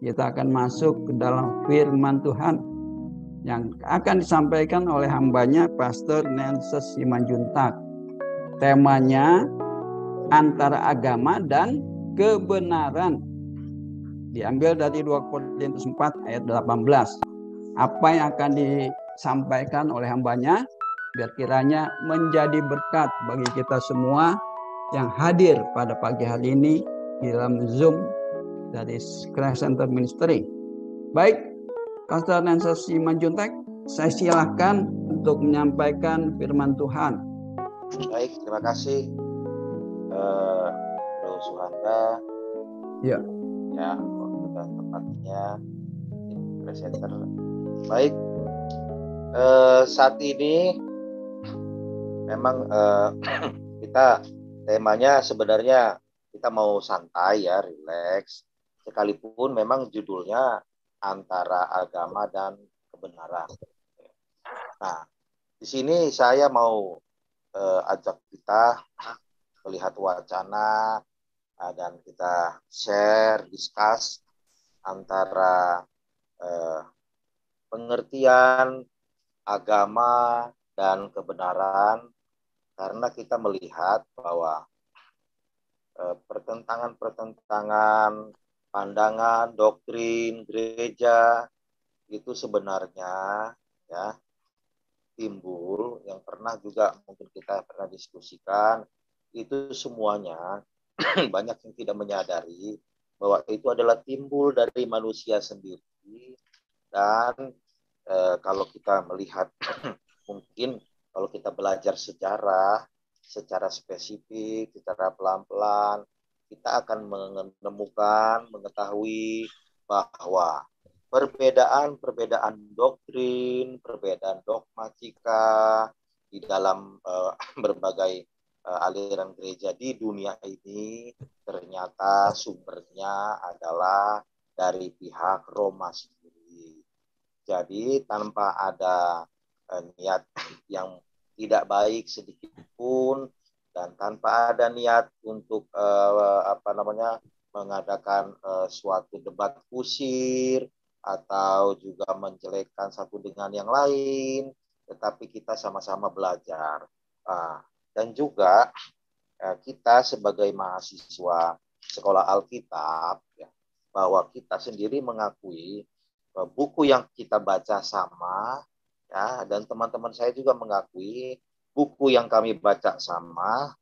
kita akan masuk ke dalam firman Tuhan yang akan disampaikan oleh hambanya Pastor Nenses Simanjuntak. Temanya antara agama dan kebenaran. Diambil dari 2 Korintus 4 ayat 18. Apa yang akan disampaikan oleh hambanya biar kiranya menjadi berkat bagi kita semua yang hadir pada pagi hari ini di dalam Zoom dari Christ Center Ministry. Baik, Pastor Nenses Simanjuntak, saya silakan untuk menyampaikan firman Tuhan. Baik, terima kasih Bro Suhanda. Ya. Ya, sudah tempatnya di presenter. Baik, saat ini memang kita temanya sebenarnya kita mau santai ya, relax. Sekalipun memang judulnya antara agama dan kebenaran. Nah, di sini saya mau ajak kita melihat wacana dan kita share, discuss antara pengertian agama dan kebenaran, karena kita melihat bahwa pertentangan-pertentangan pandangan, doktrin, gereja itu sebenarnya ya timbul, yang pernah juga mungkin kita pernah diskusikan, itu semuanya banyak yang tidak menyadari bahwa itu adalah timbul dari manusia sendiri. Dan kalau kita melihat mungkin kalau kita belajar sejarah secara spesifik, secara pelan-pelan, kita akan mengetahui bahwa perbedaan doktrin, perbedaan dogmatika di dalam berbagai aliran gereja di dunia ini ternyata sumbernya adalah dari pihak Roma sendiri. Jadi tanpa ada niat yang tidak baik sedikit pun, dan tanpa ada niat untuk mengadakan suatu debat kusir atau juga menjelekkan satu dengan yang lain, tetapi kita sama-sama belajar. Dan juga kita sebagai mahasiswa sekolah Alkitab, ya, bahwa kita sendiri mengakui buku yang kita baca sama, ya, dan teman-teman saya juga mengakui buku yang kami baca sama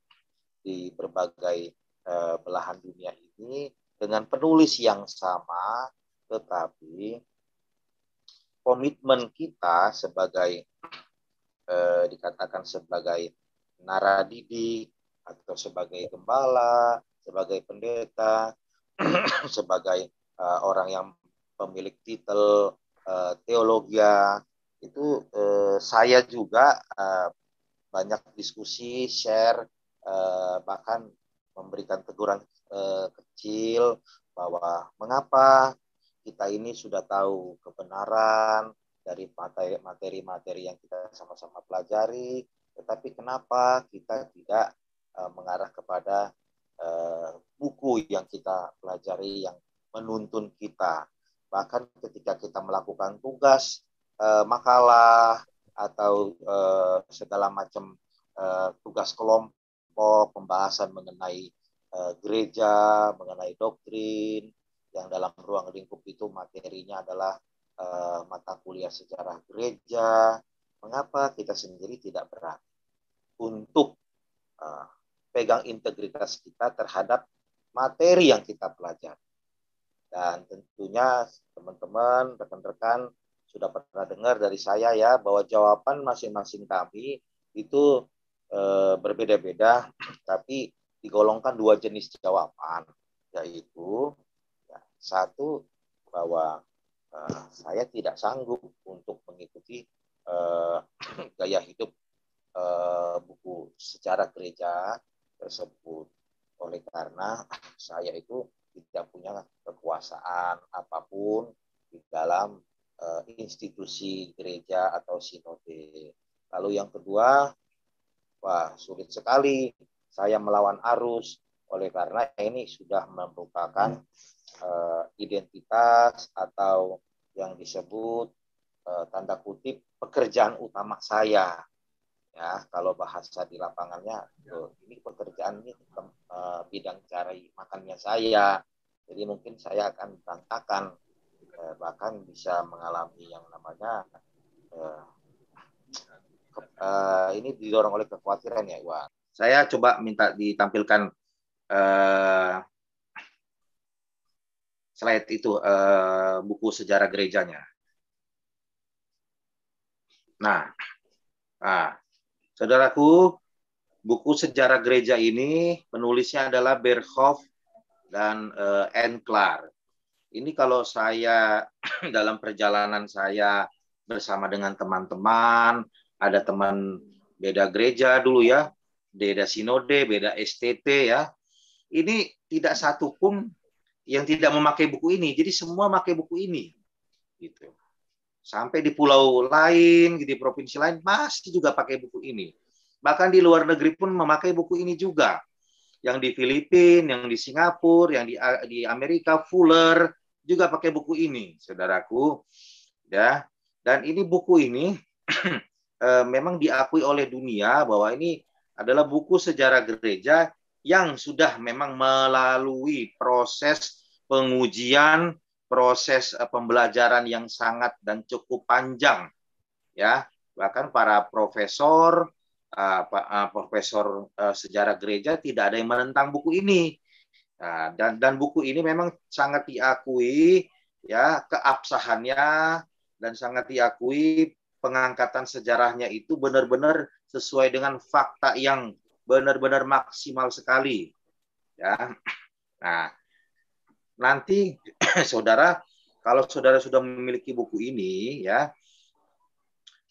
di berbagai belahan dunia ini dengan penulis yang sama, tetapi komitmen kita sebagai dikatakan sebagai naradidik atau sebagai gembala, sebagai pendeta, sebagai orang yang pemilik titel teologia, itu saya juga banyak diskusi, share, bahkan memberikan teguran kecil bahwa mengapa kita ini sudah tahu kebenaran dari materi-materi yang kita sama-sama pelajari, tetapi kenapa kita tidak mengarah kepada buku yang kita pelajari yang menuntun kita. Bahkan ketika kita melakukan tugas, makalah, atau segala macam tugas kelompok, pembahasan mengenai gereja, mengenai doktrin, yang dalam ruang lingkup itu materinya adalah mata kuliah sejarah gereja, mengapa kita sendiri tidak berani untuk pegang integritas kita terhadap materi yang kita pelajari. Dan tentunya teman-teman, rekan-rekan sudah pernah dengar dari saya ya, bahwa jawaban masing-masing kami itu berbeda-beda, tapi digolongkan 2 jenis jawaban, yaitu ya, satu, bahwa saya tidak sanggup untuk mengikuti gaya hidup buku sejarah gereja tersebut, oleh karena saya itu tidak punya kekuasaan apapun di dalam institusi gereja atau sinode. Lalu yang kedua, wah sulit sekali saya melawan arus Oleh karena ini sudah merupakan identitas atau yang disebut tanda kutip pekerjaan utama saya. Ya, kalau bahasa di lapangannya, ini pekerjaan ini bidang cari makannya saya. Jadi mungkin saya akan berantakan, bahkan bisa mengalami yang namanya ini didorong oleh kekhawatiran ya, Iwan. Saya coba minta ditampilkan slide itu, buku sejarah gerejanya. Nah, saudaraku, buku sejarah gereja ini penulisnya adalah Berkhof dan Enclar. Ini kalau saya dalam perjalanan saya bersama dengan teman-teman, ada teman beda gereja dulu ya, beda sinode, beda STT ya. Ini tidak satu pun yang tidak memakai buku ini. Jadi semua memakai buku ini. Gitu. Sampai di pulau lain, di provinsi lain masih juga pakai buku ini. Bahkan di luar negeri pun memakai buku ini juga. Yang di Filipina, yang di Singapura, yang di Amerika, Fuller juga pakai buku ini, saudaraku. Ya. Dan ini buku ini memang diakui oleh dunia bahwa ini adalah buku sejarah gereja yang sudah memang melalui proses pengujian, proses pembelajaran yang sangat dan cukup panjang, ya. Bahkan para profesor sejarah gereja tidak ada yang menentang buku ini. Nah, dan buku ini memang sangat diakui ya keabsahannya, dan sangat diakui pengangkatan sejarahnya itu benar-benar sesuai dengan fakta yang benar-benar maksimal sekali. Ya. Nah, nanti saudara, kalau saudara sudah memiliki buku ini, ya,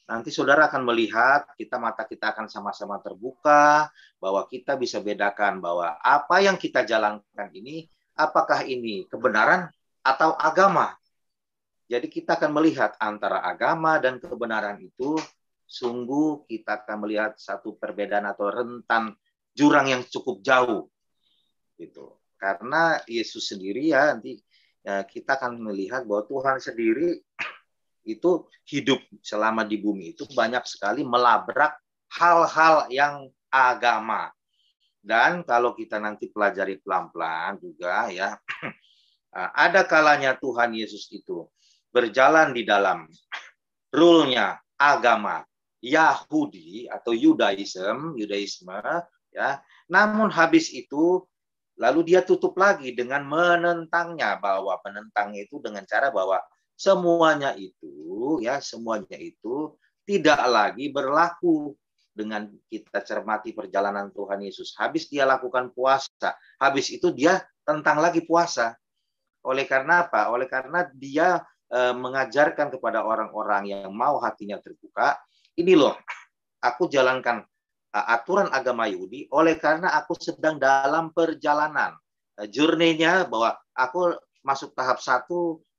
nanti saudara akan melihat mata kita akan sama-sama terbuka, bahwa kita bisa bedakan bahwa apa yang kita jalankan ini, apakah ini kebenaran atau agama. Jadi kita akan melihat antara agama dan kebenaran itu, sungguh kita akan melihat satu perbedaan atau rentan jurang yang cukup jauh. Gitu. Karena Yesus sendiri ya, nanti kita akan melihat bahwa Tuhan sendiri itu hidup selama di bumi itu banyak sekali melabrak hal-hal yang agama. Dan kalau kita nanti pelajari pelan-pelan juga ya, ada kalanya Tuhan Yesus itu berjalan di dalam rule-nya agama Yahudi atau Yudaisme ya. Namun habis itu lalu dia tutup lagi dengan menentangnya, bahwa penentangnya itu dengan cara bahwa semuanya itu tidak lagi berlaku. Dengan kita cermati perjalanan Tuhan Yesus, habis dia lakukan puasa, habis itu dia tentang lagi puasa. Oleh karena apa? Oleh karena dia mengajarkan kepada orang-orang yang mau hatinya terbuka, ini loh, aku jalankan aturan agama Yahudi, oleh karena aku sedang dalam perjalanan journey-nya, bahwa aku masuk tahap 1,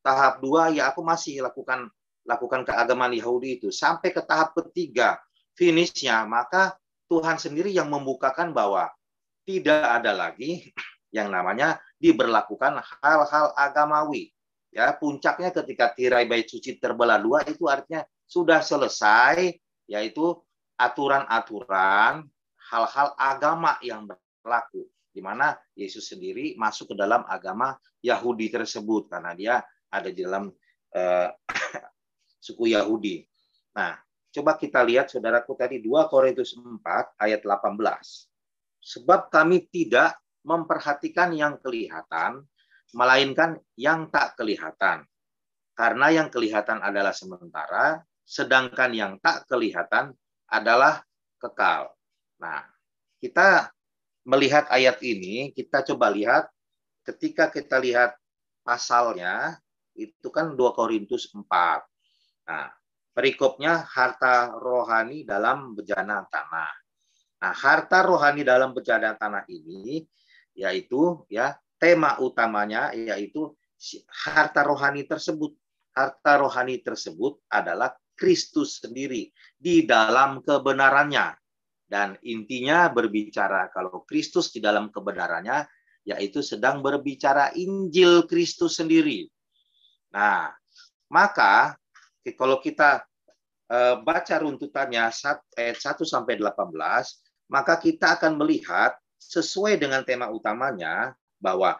tahap 2, ya aku masih lakukan keagamaan Yahudi itu sampai ke tahap ketiga, finish-nya, maka Tuhan sendiri yang membukakan bahwa tidak ada lagi yang namanya diberlakukan hal-hal agamawi. Ya, puncaknya ketika tirai bait suci terbelah dua, itu artinya sudah selesai, yaitu aturan-aturan hal-hal agama yang berlaku, di mana Yesus sendiri masuk ke dalam agama Yahudi tersebut karena dia ada di dalam suku Yahudi. Nah, coba kita lihat saudaraku tadi 2 Korintus 4 ayat 18. Sebab kami tidak memperhatikan yang kelihatan, melainkan yang tak kelihatan. Karena yang kelihatan adalah sementara, sedangkan yang tak kelihatan adalah kekal. Nah, kita melihat ayat ini, kita coba lihat, ketika kita lihat pasalnya, itu kan 2 Korintus 4. Nah, perikopnya harta rohani dalam bejana tanah. Nah, harta rohani dalam bejana tanah ini, yaitu ya tema utamanya yaitu harta rohani tersebut. Harta rohani tersebut adalah Kristus sendiri di dalam kebenarannya. Dan intinya berbicara kalau Kristus di dalam kebenarannya, yaitu sedang berbicara Injil Kristus sendiri. Nah, maka kalau kita baca runtutannya ayat 1 sampai 18, maka kita akan melihat sesuai dengan tema utamanya bahwa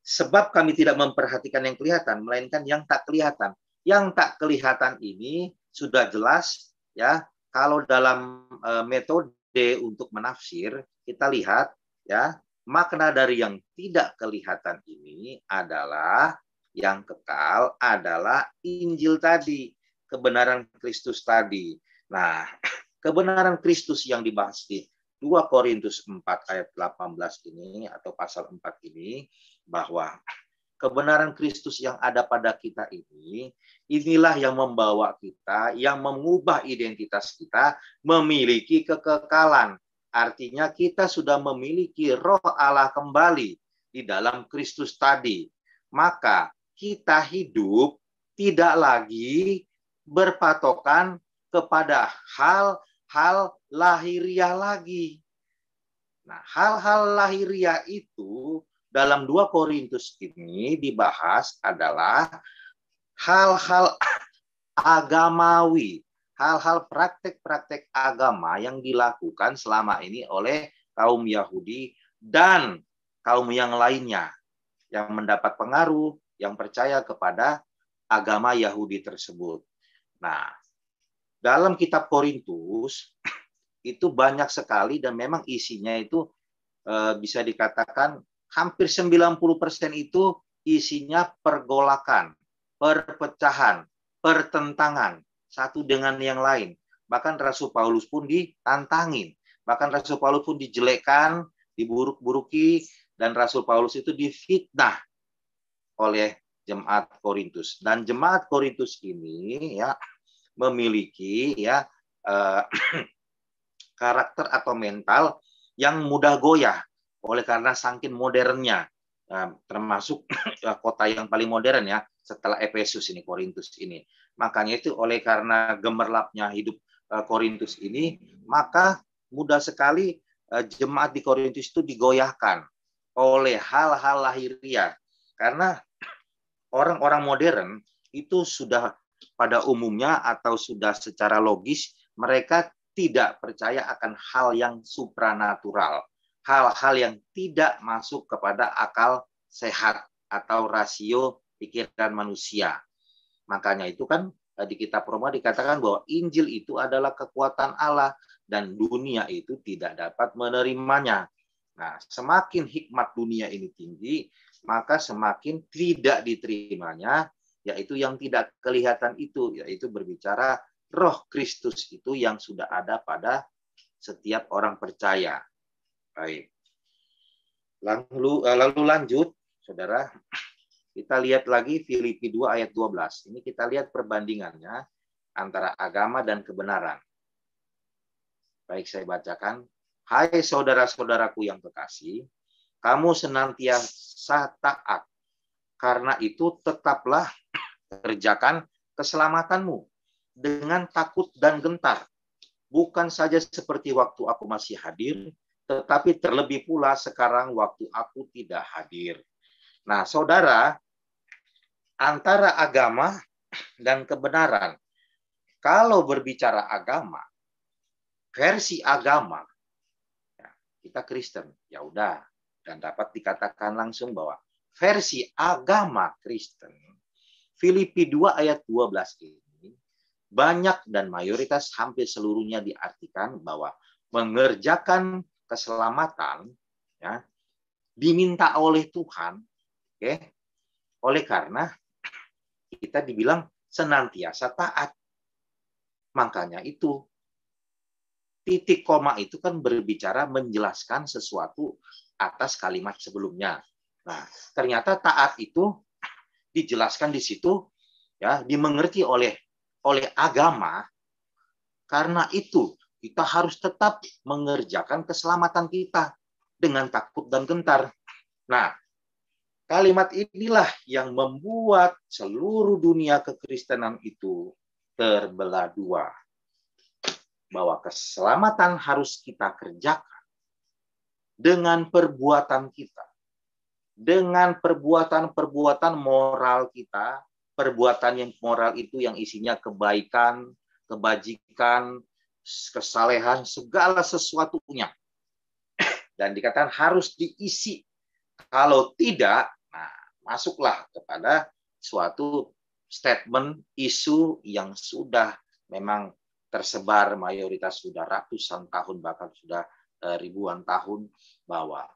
sebab kami tidak memperhatikan yang kelihatan, melainkan yang tak kelihatan. Yang tak kelihatan ini sudah jelas ya. Kalau dalam metode untuk menafsir, kita lihat ya, makna dari yang tidak kelihatan ini adalah yang kekal adalah Injil tadi, kebenaran Kristus tadi. Nah, kebenaran Kristus yang dibahas di 2 Korintus 4 ayat 18 ini atau pasal 4 ini, bahwa kebenaran Kristus yang ada pada kita ini, inilah yang membawa kita, yang mengubah identitas kita, memiliki kekekalan. Artinya kita sudah memiliki roh Allah kembali di dalam Kristus tadi. Maka kita hidup tidak lagi berpatokan kepada hal-hal lahiriah lagi. Nah, hal-hal lahiriah itu dalam 2 Korintus ini dibahas adalah hal-hal agamawi, hal-hal praktek-praktek agama yang dilakukan selama ini oleh kaum Yahudi dan kaum yang lainnya yang mendapat pengaruh, yang percaya kepada agama Yahudi tersebut. Nah, dalam kitab Korintus itu banyak sekali dan memang isinya itu bisa dikatakan hampir 90% itu isinya pergolakan, perpecahan, pertentangan satu dengan yang lain. Bahkan Rasul Paulus pun ditantangin, bahkan Rasul Paulus pun dijelekkan, diburuk-buruki, dan Rasul Paulus itu difitnah oleh jemaat Korintus. Dan jemaat Korintus ini ya memiliki ya karakter atau mental yang mudah goyah oleh karena saking modernnya, termasuk kota yang paling modern ya setelah Efesus ini, Korintus ini. Makanya itu oleh karena gemerlapnya hidup Korintus ini, maka mudah sekali jemaat di Korintus itu digoyahkan oleh hal-hal lahiriah. Karena orang-orang modern itu sudah pada umumnya atau sudah secara logis mereka tidak percaya akan hal yang supranatural, hal-hal yang tidak masuk kepada akal sehat atau rasio pikiran manusia. Makanya itu kan di kitab Roma dikatakan bahwa Injil itu adalah kekuatan Allah dan dunia itu tidak dapat menerimanya. Nah, semakin hikmat dunia ini tinggi, maka semakin tidak diterimanya, yaitu yang tidak kelihatan itu, yaitu berbicara Roh Kristus itu yang sudah ada pada setiap orang percaya. Baik. Lalu lanjut, saudara, kita lihat lagi Filipi 2 ayat 12. Ini kita lihat perbandingannya antara agama dan kebenaran. Baik, saya bacakan. Hai saudara-saudaraku yang kekasih, kamu senantiasa taat. Karena itu tetaplah kerjakan keselamatanmu dengan takut dan gentar. Bukan saja seperti waktu aku masih hadir, tetapi terlebih pula sekarang waktu aku tidak hadir. Nah, saudara, antara agama dan kebenaran. Kalau berbicara agama, versi agama, kita Kristen, ya udah, dan dapat dikatakan langsung bahwa versi agama Kristen, Filipi 2 ayat 12 ini, banyak dan mayoritas hampir seluruhnya diartikan bahwa mengerjakan keselamatan ya, diminta oleh Tuhan, oke? Oleh karena kita dibilang senantiasa taat. Makanya itu titik koma itu kan berbicara menjelaskan sesuatu atas kalimat sebelumnya. Nah, ternyata taat itu dijelaskan di situ ya, dimengerti oleh agama. Karena itu kita harus tetap mengerjakan keselamatan kita dengan takut dan gentar. Nah, kalimat inilah yang membuat seluruh dunia kekristenan itu terbelah dua. Bahwa keselamatan harus kita kerjakan dengan perbuatan kita. dengan perbuatan-perbuatan moral kita, perbuatan yang moral itu yang isinya kebaikan, kebajikan, kesalehan, segala sesuatunya. Dan dikatakan harus diisi. Kalau tidak, nah, masuklah kepada suatu statement, isu yang sudah memang tersebar, mayoritas sudah ratusan tahun, bahkan sudah ribuan tahun, bahwa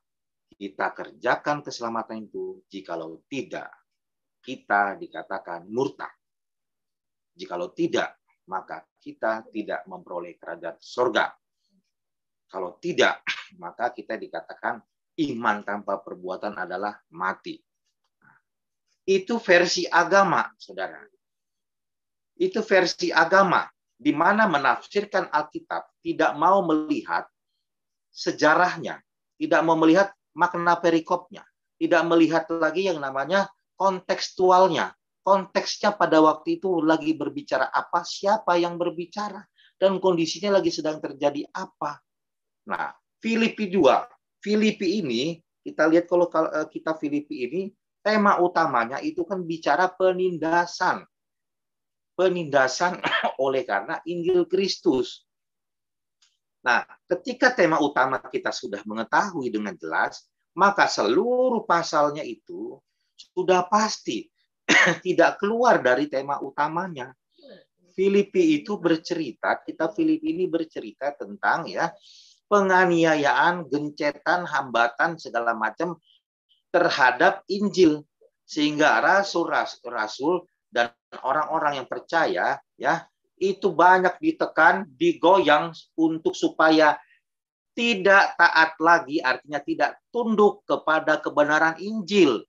kita kerjakan keselamatan itu, jikalau tidak, kita dikatakan murtad. Jikalau tidak, maka kita tidak memperoleh kerajaan surga. Kalau tidak, maka kita dikatakan iman tanpa perbuatan adalah mati. Itu versi agama, saudara. Itu versi agama, di mana menafsirkan Alkitab tidak mau melihat sejarahnya, tidak mau melihat makna perikopnya, tidak melihat lagi yang namanya kontekstualnya. Konteksnya pada waktu itu lagi berbicara apa, siapa yang berbicara, dan kondisinya lagi sedang terjadi apa. Nah, Filipi 2. Filipi ini, kita lihat kalau kita Filipi ini, tema utamanya itu kan bicara penindasan. Penindasan oleh karena Injil Kristus. Nah, ketika tema utama kita sudah mengetahui dengan jelas, maka seluruh pasalnya itu sudah pasti tidak keluar dari tema utamanya. Filipi itu bercerita, kita Filipi ini bercerita tentang ya penganiayaan, gencetan, hambatan segala macam terhadap Injil, sehingga rasul-rasul dan orang-orang yang percaya ya itu banyak ditekan, digoyang untuk supaya tidak taat lagi, artinya tidak tunduk kepada kebenaran Injil.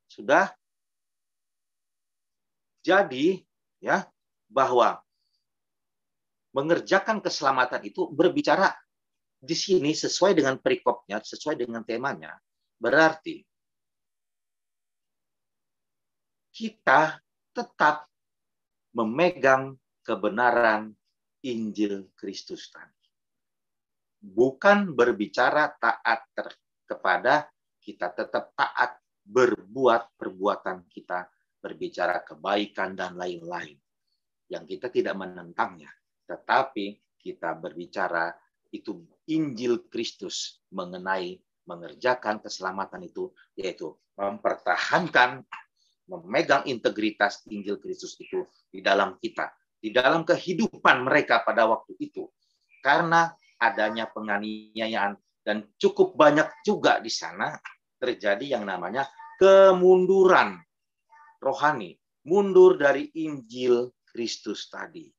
Sudah jadi ya bahwa mengerjakan keselamatan itu berbicara di sini sesuai dengan perikopnya, sesuai dengan temanya, berarti kita tetap memegang kebenaran Injil Kristus tadi. Bukan berbicara taat kepada kita tetap taat berbuat perbuatan kita, berbicara kebaikan dan lain-lain. Yang kita tidak menentangnya. Tetapi kita berbicara itu Injil Kristus mengenai mengerjakan keselamatan itu, yaitu mempertahankan, memegang integritas Injil Kristus itu di dalam kita, di dalam kehidupan mereka pada waktu itu. Karena adanya penganiayaan dan cukup banyak juga di sana terjadi yang namanya kemunduran rohani, mundur dari Injil Kristus tadi.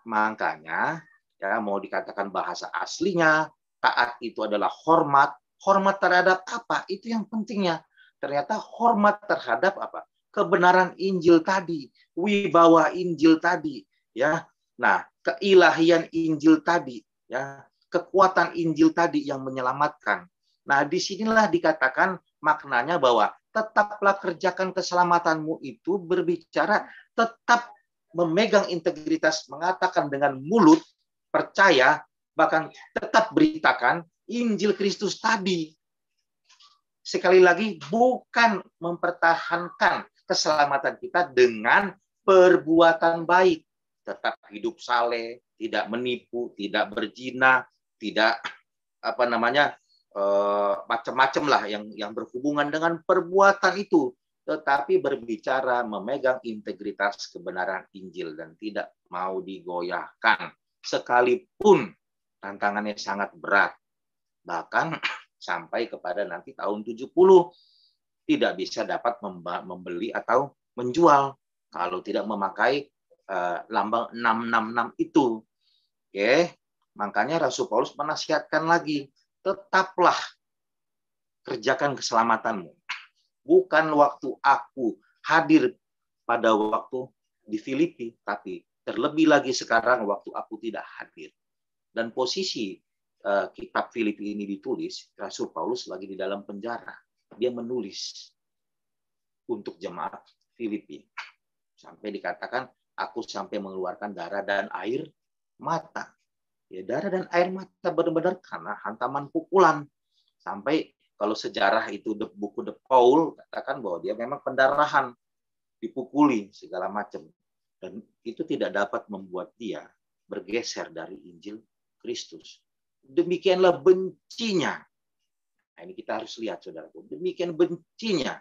Makanya, ya mau dikatakan bahasa aslinya, taat itu adalah hormat. Hormat terhadap apa? Itu yang pentingnya. Ternyata hormat terhadap apa? Kebenaran Injil tadi, wibawa Injil tadi, ya. Nah, keilahian Injil tadi, ya, kekuatan Injil tadi yang menyelamatkan. Nah, disinilah dikatakan maknanya bahwa tetaplah kerjakan keselamatanmu itu berbicara tetap memegang integritas, mengatakan dengan mulut, percaya, bahkan tetap beritakan Injil Kristus tadi. Sekali lagi, bukan mempertahankan keselamatan kita dengan perbuatan baik. Tetap hidup saleh, tidak menipu, tidak berzina, tidak macam-macam lah yang berhubungan dengan perbuatan itu. Tetapi berbicara memegang integritas kebenaran Injil dan tidak mau digoyahkan. Sekalipun tantangannya sangat berat. Bahkan sampai kepada nanti tahun 70 tidak bisa dapat membeli atau menjual kalau tidak memakai lambang 666 itu. Oke, makanya Rasul Paulus menasihatkan lagi, tetaplah kerjakan keselamatanmu. Bukan waktu aku hadir pada waktu di Filipi, tapi terlebih lagi sekarang waktu aku tidak hadir. Dan posisi kitab Filipi ini ditulis, Rasul Paulus lagi di dalam penjara. Dia menulis untuk jemaat Filipi. Sampai dikatakan, aku sampai mengeluarkan darah dan air mata. Ya, darah dan air mata benar-benar karena hantaman pukulan. Sampai kalau sejarah itu buku The Paul katakan bahwa dia memang pendarahan, dipukuli segala macam, dan itu tidak dapat membuat dia bergeser dari Injil Kristus. Demikianlah bencinya. Nah, ini kita harus lihat, saudaraku. Demikian bencinya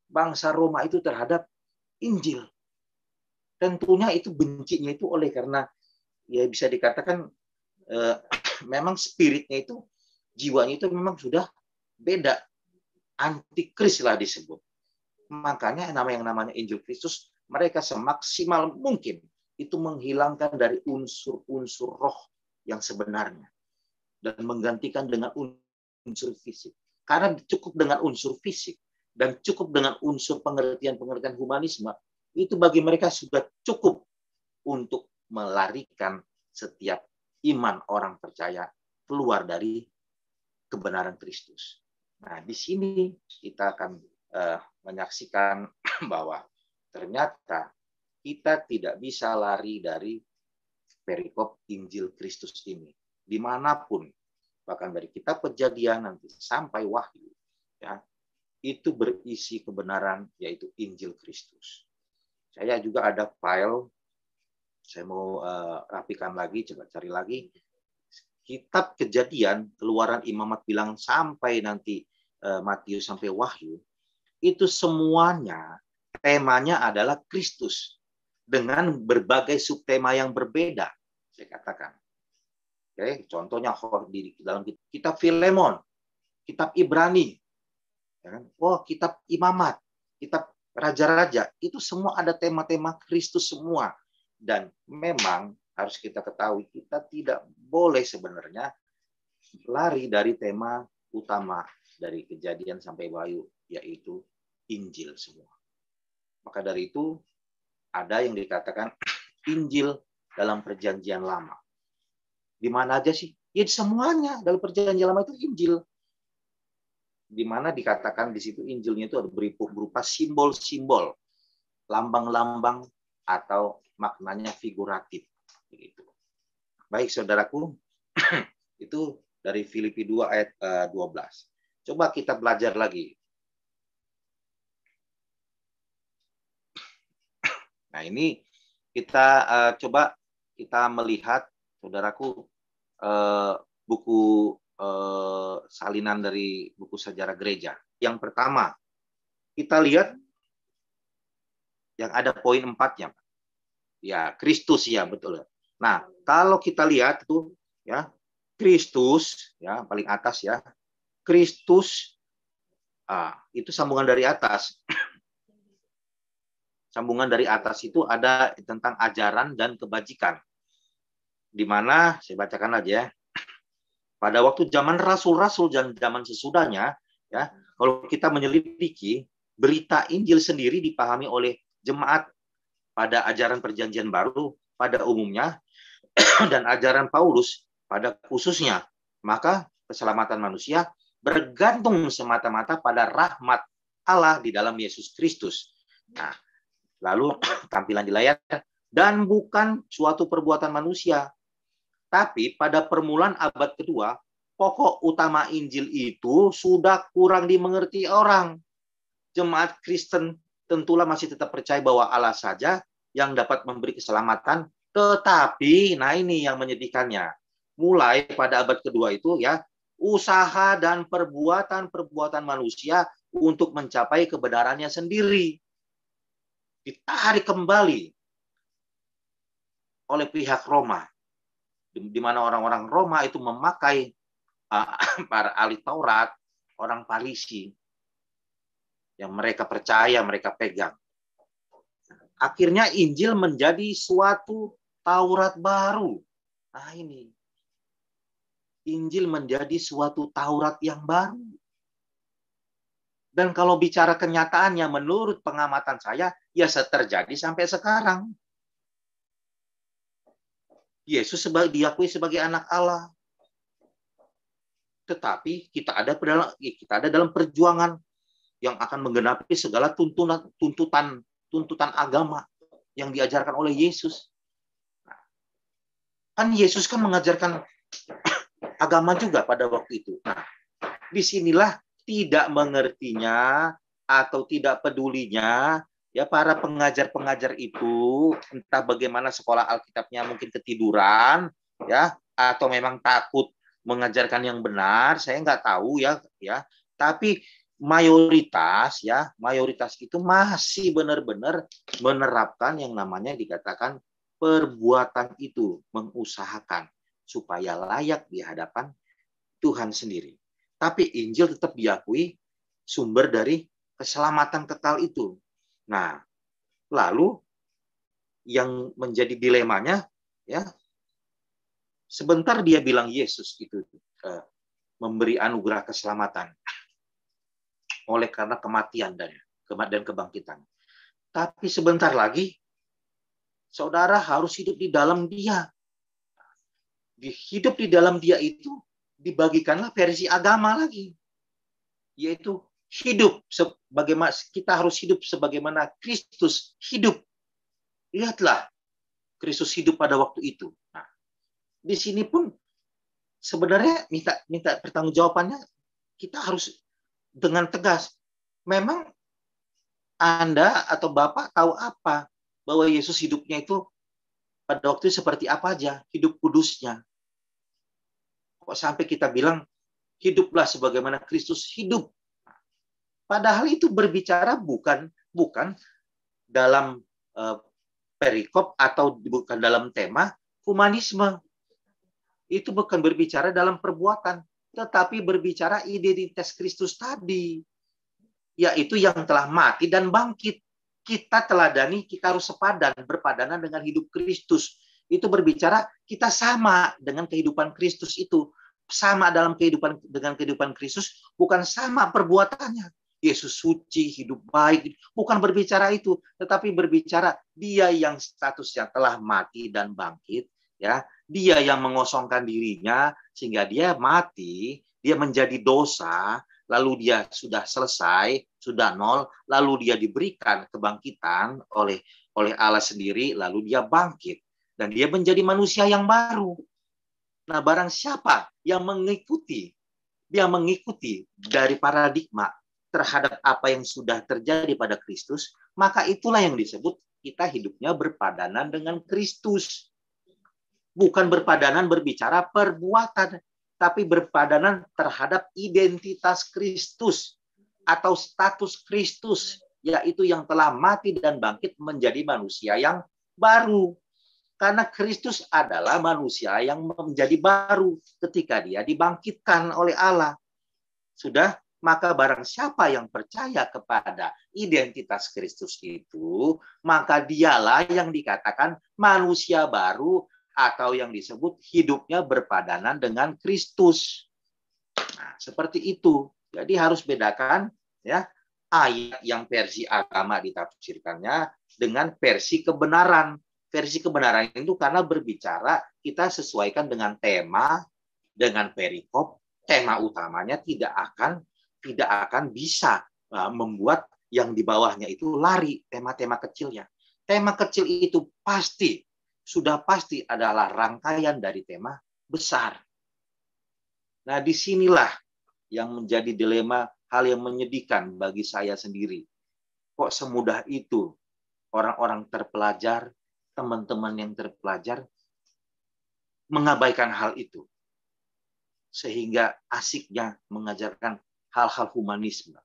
bangsa Roma itu terhadap Injil. Tentunya itu bencinya itu oleh karena ya bisa dikatakan memang spiritnya itu, jiwanya itu memang sudah beda. Antikris lah disebut. Makanya yang namanya Injil Kristus, mereka semaksimal mungkin itu menghilangkan dari unsur-unsur roh yang sebenarnya dan menggantikan dengan unsur fisik. Karena cukup dengan unsur fisik dan cukup dengan unsur pengertian-pengertian humanisme, itu bagi mereka sudah cukup untuk melarikan setiap iman orang percaya keluar dari kebenaran Kristus. Nah, di sini kita akan menyaksikan bahwa ternyata kita tidak bisa lari dari perikop Injil Kristus ini. Dimanapun, bahkan dari kitab Kejadian nanti sampai Wahyu, ya, itu berisi kebenaran, yaitu Injil Kristus. Saya juga ada file, saya mau rapikan lagi, coba cari lagi. Kitab Kejadian, Keluaran, Imamat, Bilangan, sampai nanti Matius sampai Wahyu, itu semuanya temanya adalah Kristus dengan berbagai subtema yang berbeda, saya katakan. Oke, contohnya di dalam kitab Filemon, kitab Ibrani, ya kan? Kitab Imamat, kitab Raja-Raja, itu semua ada tema-tema Kristus semua. Dan memang harus kita ketahui, kita tidak boleh sebenarnya lari dari tema utama dari Kejadian sampai Wahyu, yaitu Injil semua. Maka dari itu ada yang dikatakan Injil dalam Perjanjian Lama. Di mana aja sih? Ya semuanya dalam Perjanjian Lama itu Injil. Di mana dikatakan di situ Injilnya itu ada berupa simbol-simbol, lambang-lambang atau maknanya figuratif. Begitu. Baik, saudaraku, itu dari Filipi 2 ayat 12. Coba kita belajar lagi. Nah, ini kita coba kita melihat, saudaraku, buku salinan dari buku sejarah gereja. Yang pertama, kita lihat yang ada poin 4-nya. Ya, Kristus, ya, betul. Nah, kalau kita lihat itu, ya, Kristus, ya, paling atas, ya, Kristus, itu sambungan dari atas. Sambungan dari atas itu ada tentang ajaran dan kebajikan. Di mana, saya bacakan aja, pada waktu zaman rasul-rasul dan zaman sesudahnya, ya, kalau kita menyelidiki, berita Injil sendiri dipahami oleh jemaat pada ajaran Perjanjian Baru pada umumnya dan ajaran Paulus pada khususnya. Maka keselamatan manusia bergantung semata-mata pada rahmat Allah di dalam Yesus Kristus. Nah, lalu tampilan di layar, dan bukan suatu perbuatan manusia. Tapi pada permulaan abad kedua, pokok utama Injil itu sudah kurang dimengerti orang. Jemaat Kristen tentulah masih tetap percaya bahwa Allah saja yang dapat memberi keselamatan. Tetapi, nah ini yang menyedihkannya. Mulai pada abad kedua itu, ya, usaha dan perbuatan-perbuatan manusia untuk mencapai kebenarannya sendiri ditarik kembali oleh pihak Roma, di mana orang-orang Roma itu memakai para ahli Taurat, orang Farisi, yang mereka percaya, mereka pegang. Akhirnya Injil menjadi suatu Taurat baru. Nah ini, Injil menjadi suatu Taurat yang baru. Dan kalau bicara kenyataannya, menurut pengamatan saya, ya terjadi sampai sekarang. Yesus diakui sebagai anak Allah. Tetapi kita ada dalam perjuangan yang akan menggenapi segala tuntutan agama yang diajarkan oleh Yesus. Kan Yesus kan mengajarkan agama juga pada waktu itu. Nah, disinilah tidak mengertinya atau tidak pedulinya, ya para pengajar-pengajar itu entah bagaimana sekolah Alkitabnya mungkin ketiduran, ya, atau memang takut mengajarkan yang benar, saya nggak tahu ya. Tapi mayoritas itu masih benar-benar menerapkan yang namanya dikatakan perbuatan itu, mengusahakan supaya layak di hadapan Tuhan sendiri. Tapi Injil tetap diakui sumber dari keselamatan kekal itu. Nah, lalu yang menjadi dilemanya, ya, sebentar dia bilang Yesus itu memberi anugerah keselamatan oleh karena kematian dan kebangkitan. Tapi sebentar lagi, saudara harus hidup di dalam Dia. Hidup di dalam Dia itu dibagikanlah versi agama lagi, yaitu hidup sebagaimana kita harus hidup sebagaimana Kristus hidup. Lihatlah, Kristus hidup pada waktu itu. Nah, di sini pun sebenarnya minta pertanggungjawabannya kita harus dengan tegas. Memang Anda atau Bapak tahu apa bahwa Yesus hidupnya itu pada waktu itu seperti apa aja, hidup kudusnya. Kok sampai kita bilang hiduplah sebagaimana Kristus hidup. Padahal itu berbicara bukan dalam perikop atau bukan dalam tema humanisme. Itu bukan berbicara dalam perbuatan, tetapi berbicara identitas Kristus tadi, yaitu yang telah mati dan bangkit. Kita teladani, kita harus sepadan, berpadanan dengan hidup Kristus. Itu berbicara kita sama dengan kehidupan Kristus itu. Sama dalam dengan kehidupan Kristus, bukan sama perbuatannya. Yesus suci, hidup baik, bukan berbicara itu, tetapi berbicara Dia yang statusnya telah mati dan bangkit, ya. Dia yang mengosongkan dirinya sehingga Dia mati, Dia menjadi dosa, lalu Dia sudah selesai, sudah nol, lalu Dia diberikan kebangkitan oleh Allah sendiri, lalu Dia bangkit dan Dia menjadi manusia yang baru. Nah, barang siapa yang mengikuti dari paradigma terhadap apa yang sudah terjadi pada Kristus, maka itulah yang disebut kita hidupnya berpadanan dengan Kristus. Bukan berpadanan berbicara perbuatan, tapi berpadanan terhadap identitas Kristus atau status Kristus, yaitu yang telah mati dan bangkit menjadi manusia yang baru. Karena Kristus adalah manusia yang menjadi baru ketika Dia dibangkitkan oleh Allah. Sudah, maka barang siapa yang percaya kepada identitas Kristus itu, maka dialah yang dikatakan manusia baru atau yang disebut hidupnya berpadanan dengan Kristus. Nah, seperti itu. Jadi harus bedakan ya ayat yang versi agama ditafsirkannya dengan versi kebenaran. Versi kebenaran itu karena berbicara kita sesuaikan dengan tema, dengan perikop, tema utamanya tidak akan bisa membuat yang di bawahnya itu lari tema-tema kecilnya. Tema kecil itu sudah pasti adalah rangkaian dari tema besar. Nah, disinilah yang menjadi dilema, hal yang menyedihkan bagi saya sendiri. Kok semudah itu orang-orang terpelajar, teman-teman yang terpelajar mengabaikan hal itu. Sehingga asiknya mengajarkan hal-hal humanisme.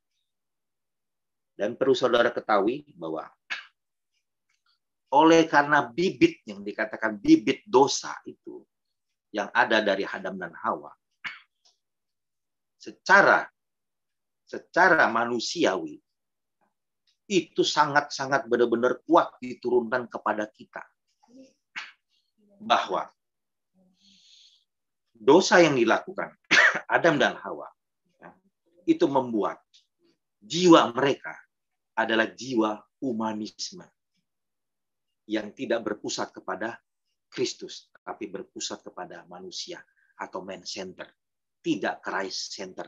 Dan perlu saudara ketahui bahwa oleh karena bibit yang dikatakan bibit dosa itu yang ada dari Adam dan Hawa, secara manusiawi itu sangat-sangat benar-benar kuat diturunkan kepada kita. Bahwa dosa yang dilakukan Adam dan Hawa itu membuat jiwa mereka adalah jiwa humanisme yang tidak berpusat kepada Kristus, tapi berpusat kepada manusia atau man-center, tidak Christ-center.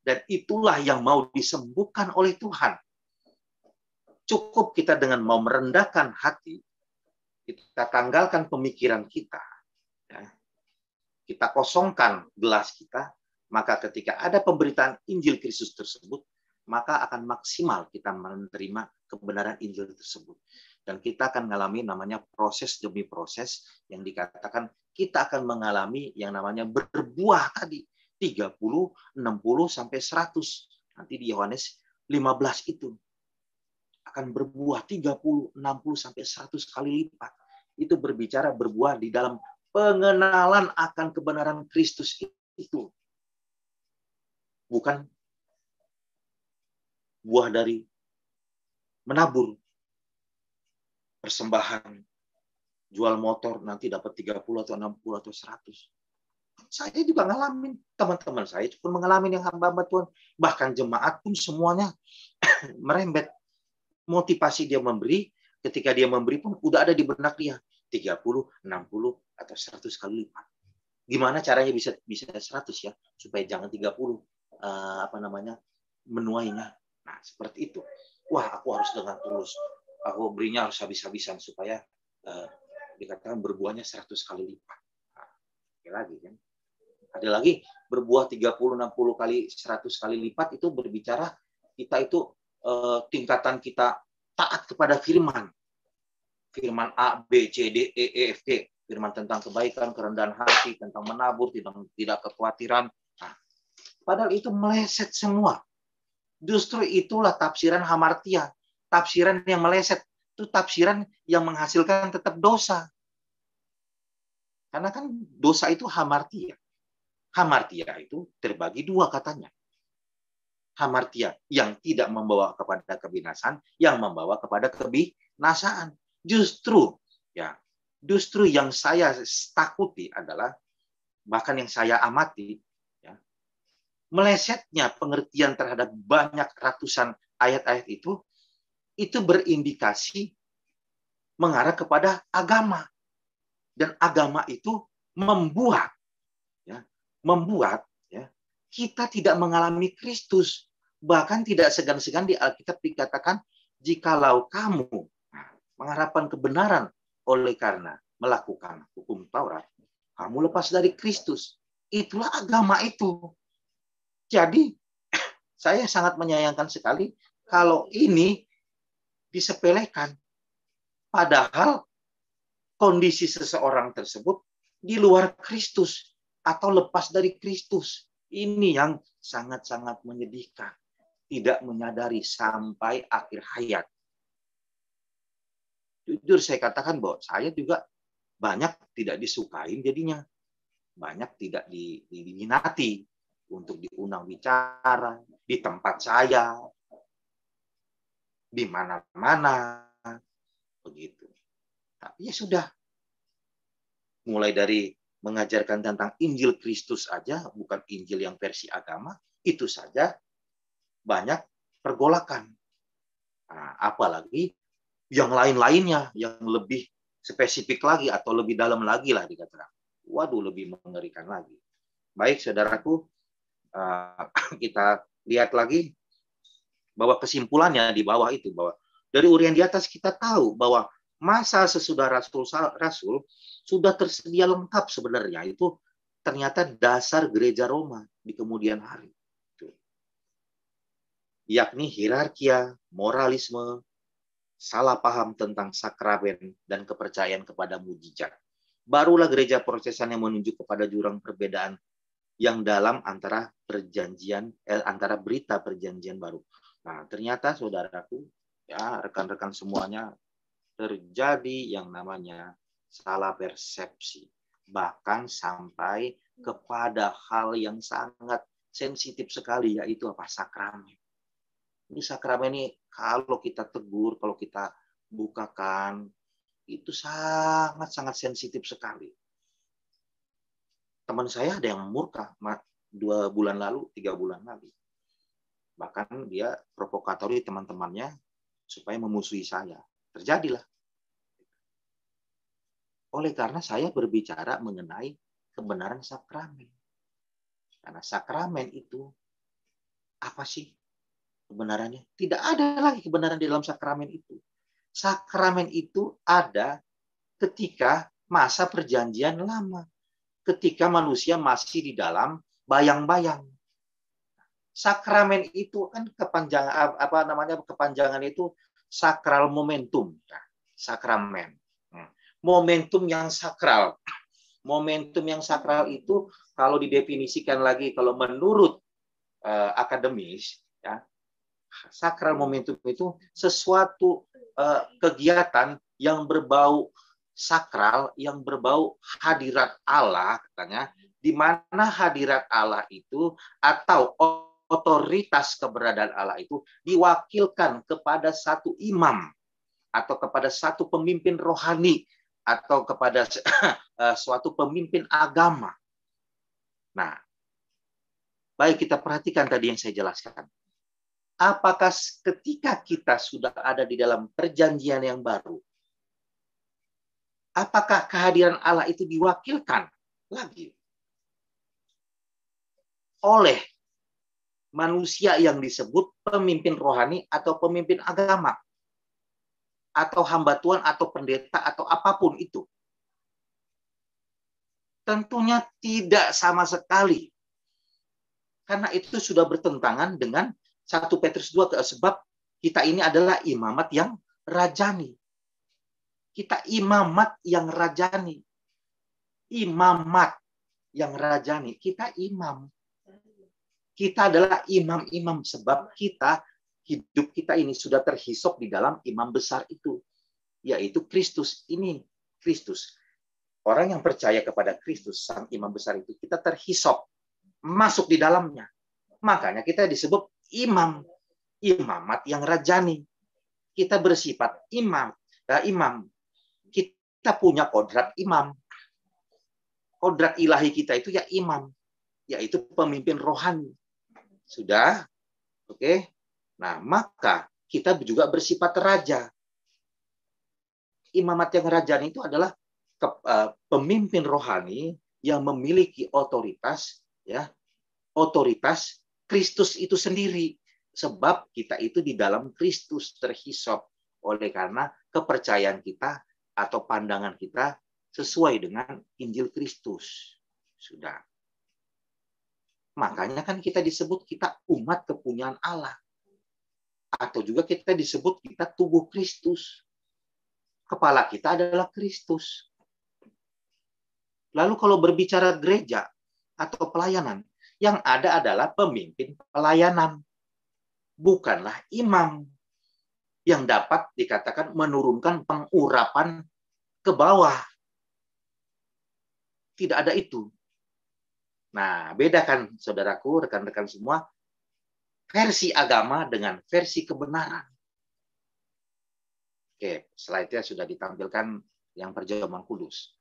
Dan itulah yang mau disembuhkan oleh Tuhan. Cukup kita dengan mau merendahkan hati, kita tanggalkan pemikiran kita, ya, kita kosongkan gelas kita, Maka ketika ada pemberitaan Injil Kristus tersebut, maka akan maksimal kita menerima kebenaran Injil tersebut. Dan kita akan mengalami namanya proses demi proses yang dikatakan kita akan mengalami yang namanya berbuah tadi. 30, 60, sampai 100. Nanti di Yohanes 15 itu akan berbuah 30, 60, sampai 100 kali lipat. Itu berbicara berbuah di dalam pengenalan akan kebenaran Kristus itu. Bukan buah dari menabur, persembahan, jual motor nanti dapat 30 atau 60 atau 100. Saya juga ngalamin, teman-teman saya pun mengalami yang hamba-hamba Tuhan. Bahkan jemaat pun semuanya merembet. Motivasi dia memberi, ketika dia memberi pun udah ada di benak dia. 30, 60, atau 100 kali lipat. Gimana caranya bisa 100 ya? Supaya jangan 30 menuainya. Nah, seperti itu. Wah, aku harus dengan tulus. Aku berinya harus habis-habisan supaya dikatakan berbuahnya 100 kali lipat. Nah, lagi kan. Ada lagi berbuah 30, 60 kali, 100 kali lipat itu berbicara kita itu tingkatan kita taat kepada firman. Firman A, B, C, D, E, F, G. Firman tentang kebaikan, kerendahan hati, tentang menabur, tidak kekhawatiran. Nah, padahal itu meleset semua. Justru itulah tafsiran hamartia. Tafsiran yang meleset. Itu tafsiran yang menghasilkan tetap dosa. Karena kan dosa itu hamartia. Hamartia itu terbagi dua katanya. Hamartia yang tidak membawa kepada kebinasan, yang membawa kepada kebinasaan. Justru yang saya takuti adalah, bahkan yang saya amati, ya, melesetnya pengertian terhadap banyak ratusan ayat-ayat itu berindikasi mengarah kepada agama. Dan agama itu membuat kita tidak mengalami Kristus. Bahkan tidak segan-segan di Alkitab dikatakan, jikalau kamu mengharapkan kebenaran oleh karena melakukan hukum Taurat, kamu lepas dari Kristus. Itulah agama itu. Jadi, saya sangat menyayangkan sekali kalau ini disepelekan. Padahal kondisi seseorang tersebut di luar Kristus atau lepas dari Kristus. Ini yang sangat-sangat menyedihkan. Tidak menyadari sampai akhir hayat. Jujur saya katakan bahwa saya juga banyak tidak disukain jadinya. Banyak tidak diminati untuk diundang bicara di tempat saya, di mana-mana, begitu. Tapi ya sudah. Mulai dari mengajarkan tentang Injil Kristus aja, bukan Injil yang versi agama, itu saja banyak pergolakan. Nah, apalagi yang lain-lainnya, yang lebih spesifik lagi atau lebih dalam lagi lah dikatakan. Waduh, lebih mengerikan lagi. Baik, saudaraku, kita lihat lagi bahwa kesimpulannya di bawah itu, bahwa dari uraian di atas kita tahu bahwa masa sesudah Rasul sudah tersedia lengkap sebenarnya. Itu ternyata dasar gereja Roma di kemudian hari. Yakni hierarkia, moralisme, salah paham tentang sakramen, dan kepercayaan kepada mujizat. Barulah gereja Protestan yang menunjuk kepada jurang perbedaan yang dalam antara antara berita perjanjian baru. Nah, ternyata saudaraku, ya rekan-rekan semuanya, terjadi yang namanya salah persepsi, bahkan sampai kepada hal yang sangat sensitif sekali, yaitu apa? Sakramen. Ini sakramen ini kalau kita tegur, kalau kita bukakan, itu sangat-sangat sensitif sekali. Teman saya ada yang murka 2 bulan lalu, 3 bulan lalu. Bahkan dia provokatori teman-temannya supaya memusuhi saya. Terjadilah. Oleh karena saya berbicara mengenai kebenaran sakramen. Karena sakramen itu apa sih kebenarannya? Tidak ada lagi kebenaran di dalam sakramen itu. Sakramen itu ada ketika masa perjanjian lama. Ketika manusia masih di dalam bayang-bayang. Sakramen itu kan kepanjangan itu sakral momentum, ya. Sakramen. Momentum yang sakral. Momentum yang sakral itu kalau didefinisikan lagi, kalau menurut akademis, ya, sakral momentum itu sesuatu kegiatan yang berbau sakral, yang berbau hadirat Allah, katanya, di mana hadirat Allah itu atau otoritas keberadaan Allah itu diwakilkan kepada satu imam atau kepada satu pemimpin rohani atau kepada suatu pemimpin agama. Nah, baik, kita perhatikan tadi yang saya jelaskan. Apakah ketika kita sudah ada di dalam perjanjian yang baru, apakah kehadiran Allah itu diwakilkan lagi oleh manusia yang disebut pemimpin rohani atau pemimpin agama, atau hamba Tuhan atau pendeta atau apapun itu? Tentunya tidak sama sekali. Karena itu sudah bertentangan dengan 1 Petrus 2, sebab kita ini adalah imamat yang rajani. Kita imamat yang rajani. Imamat yang rajani. Kita imam. Kita adalah imam-imam sebab hidup kita ini sudah terhisop di dalam imam besar itu, yaitu Kristus. Ini Kristus. Orang yang percaya kepada Kristus, sang imam besar itu, kita terhisop, masuk di dalamnya. Makanya kita disebut imam, imamat yang rajani. Kita bersifat imam. Kita punya kodrat imam. Kodrat ilahi kita itu ya imam, yaitu pemimpin rohani. Sudah? Oke. Nah, maka kita juga bersifat raja. Imamat yang rajani itu adalah pemimpin rohani yang memiliki otoritas, ya, otoritas Kristus itu sendiri, sebab kita itu di dalam Kristus terhisop oleh karena kepercayaan kita atau pandangan kita sesuai dengan Injil Kristus. Sudah. Makanya kan kita disebut kita umat kepunyaan Allah, atau juga kita disebut kita tubuh Kristus. Kepala kita adalah Kristus. Lalu kalau berbicara gereja atau pelayanan, yang ada adalah pemimpin pelayanan. Bukanlah imam yang dapat dikatakan menurunkan pengurapan ke bawah. Tidak ada itu. Nah, bedakan saudaraku, rekan-rekan semua, versi agama dengan versi kebenaran. Oke, slide-nya sudah ditampilkan yang perjamuan kudus.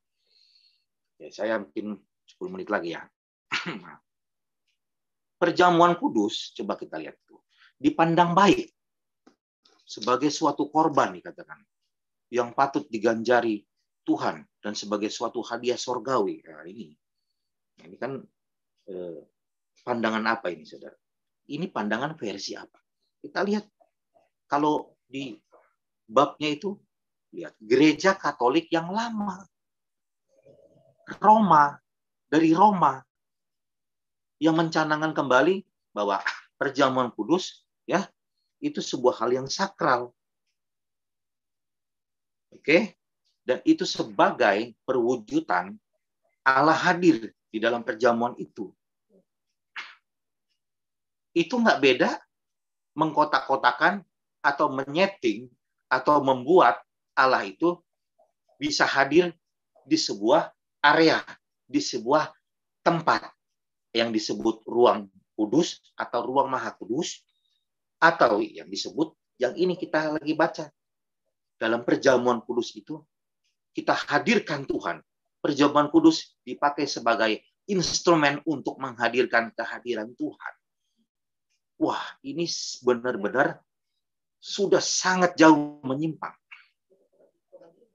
Oke, saya mungkin 10 menit lagi ya. Perjamuan kudus, coba kita lihat itu, dipandang baik sebagai suatu korban, dikatakan, yang patut diganjari Tuhan dan sebagai suatu hadiah sorgawi. Nah, ini kan pandangan apa ini, saudara? Ini pandangan versi apa? Kita lihat kalau di babnya itu, lihat gereja Katolik yang lama, dari Roma, yang mencanangkan kembali bahwa perjamuan kudus, ya, itu sebuah hal yang sakral. Oke? Dan itu sebagai perwujudan Allah hadir di dalam perjamuan itu. Itu nggak beda mengkotak-kotakan atau menyeting atau membuat Allah itu bisa hadir di sebuah area, di sebuah tempat yang disebut ruang kudus atau ruang maha kudus, atau yang disebut, yang ini kita lagi baca. Dalam perjamuan kudus itu, kita hadirkan Tuhan. Perjamuan kudus dipakai sebagai instrumen untuk menghadirkan kehadiran Tuhan. Wah, ini benar-benar sudah sangat jauh menyimpang.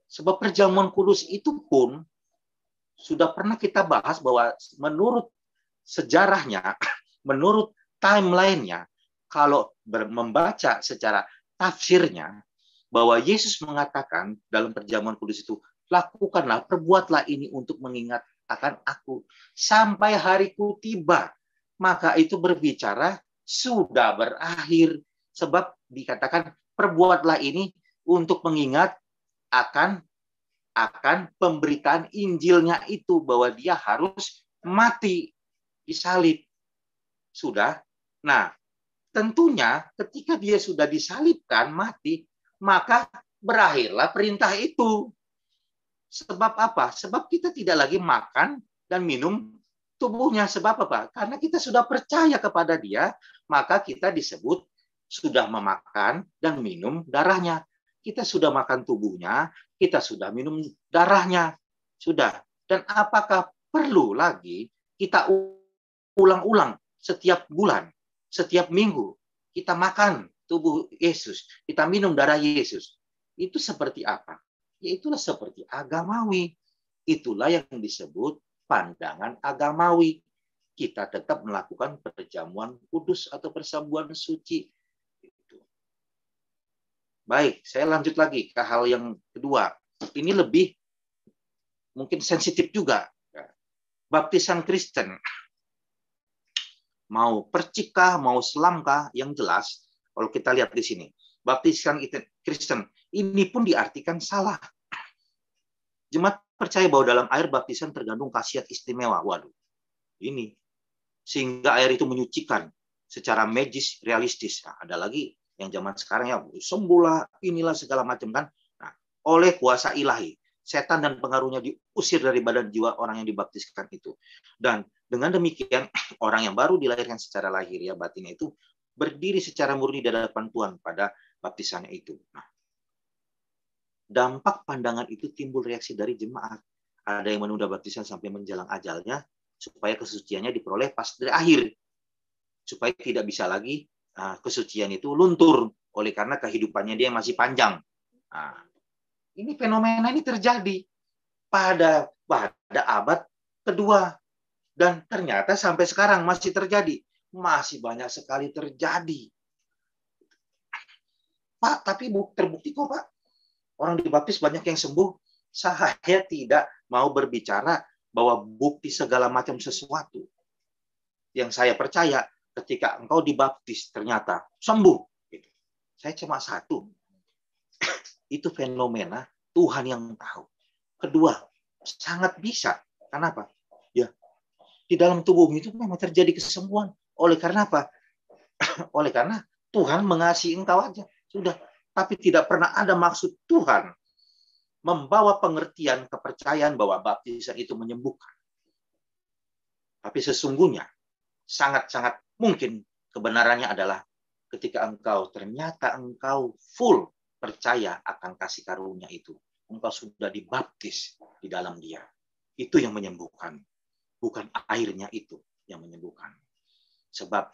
Sebab perjamuan kudus itu pun sudah pernah kita bahas bahwa menurut sejarahnya, menurut timeline-nya, kalau membaca secara tafsirnya, bahwa Yesus mengatakan dalam perjamuan kudus itu, lakukanlah, perbuatlah ini untuk mengingat akan aku sampai hariku tiba. maka itu berbicara sudah berakhir. Sebab dikatakan perbuatlah ini untuk mengingat akan pemberitaan Injilnya itu, bahwa dia harus mati disalib. Sudah. Nah, tentunya ketika dia sudah disalibkan, mati, maka berakhirlah perintah itu. Sebab apa? Sebab kita tidak lagi makan dan minum tubuhnya. Sebab apa? Karena kita sudah percaya kepada dia, maka kita disebut sudah memakan dan minum darahnya. Kita sudah makan tubuhnya, kita sudah minum darahnya. Sudah. Dan apakah perlu lagi kita ulang-ulang setiap bulan, setiap minggu, kita makan tubuh Yesus, kita minum darah Yesus? Itu seperti apa? Ya itulah seperti agamawi. Itulah yang disebut pandangan agamawi. Kita tetap melakukan perjamuan kudus atau persembahan suci. Baik, saya lanjut lagi ke hal yang kedua. Ini lebih mungkin sensitif juga. Baptisan Kristen. Mau percikkah, mau selamkah, yang jelas, kalau kita lihat di sini, baptisan Kristen, ini pun diartikan salah. Jemaat percaya bahwa dalam air baptisan tergandung khasiat istimewa. Waduh, ini. Sehingga air itu menyucikan secara magis, realistis. Nah, ada lagi yang zaman sekarang ya, sembuhlah, inilah segala macam kan. Nah, oleh kuasa ilahi, setan dan pengaruhnya diusir dari badan jiwa orang yang dibaptiskan itu. Dan dengan demikian, orang yang baru dilahirkan secara lahir ya batinnya itu berdiri secara murni di hadapan Tuhan pada baptisannya itu. Nah, dampak pandangan itu timbul reaksi dari jemaat. Ada yang menunda baptisan sampai menjelang ajalnya supaya kesuciannya diperoleh pas dari akhir. Supaya tidak bisa lagi kesucian itu luntur oleh karena kehidupannya dia masih panjang. Nah, ini fenomena ini terjadi pada abad kedua dan ternyata sampai sekarang masih terjadi, masih banyak sekali terjadi. Pak, tapi terbukti kok Pak, orang dibaptis banyak yang sembuh. Saya tidak mau berbicara bahwa bukti segala macam sesuatu. Yang saya percaya ketika engkau dibaptis ternyata sembuh. Saya cuma satu. Itu fenomena Tuhan yang tahu. Kedua, sangat bisa. Kenapa? Ya, di dalam tubuh itu memang terjadi kesembuhan. Oleh karena apa? Oleh karena Tuhan mengasihi engkau aja. Sudah. Tapi tidak pernah ada maksud Tuhan membawa pengertian, kepercayaan bahwa baptisan itu menyembuhkan. Tapi sesungguhnya sangat-sangat mungkin kebenarannya adalah ketika ternyata engkau full percaya akan kasih karunia itu. Engkau sudah dibaptis di dalam dia. Itu yang menyembuhkan. Bukan airnya itu yang menyembuhkan. Sebab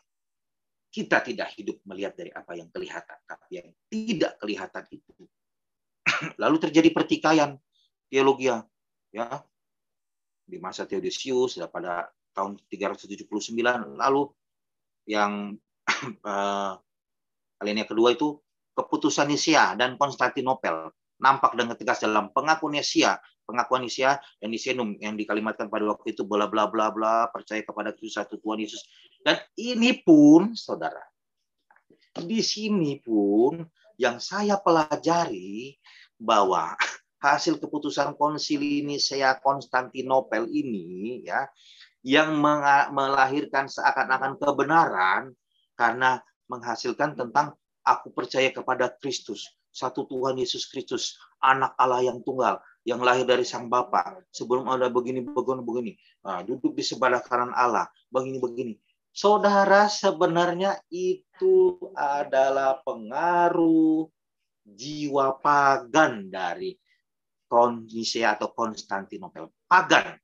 kita tidak hidup melihat dari apa yang kelihatan. Tapi yang tidak kelihatan itu. Lalu terjadi pertikaian teologi. Ya, di masa Theodosius pada tahun 379, lalu yang alinea kedua itu keputusan Nisia dan Konstantinopel nampak dengan tegas dalam pengakuan Nisia dan Nisenum yang dikalimatkan pada waktu itu bla bla bla bla, percaya kepada Kristus satu Tuhan Yesus. Dan ini pun saudara, di sini pun yang saya pelajari bahwa hasil keputusan konsili Nisea Konstantinopel ini ya, yang melahirkan seakan-akan kebenaran karena menghasilkan tentang aku percaya kepada Kristus, satu Tuhan Yesus Kristus, anak Allah yang tunggal, yang lahir dari Sang Bapa, sebelum ada begini, duduk di sebelah kanan Allah, begini. Saudara, sebenarnya itu adalah pengaruh jiwa pagan dari Nisea atau Konstantinopel. Pagan.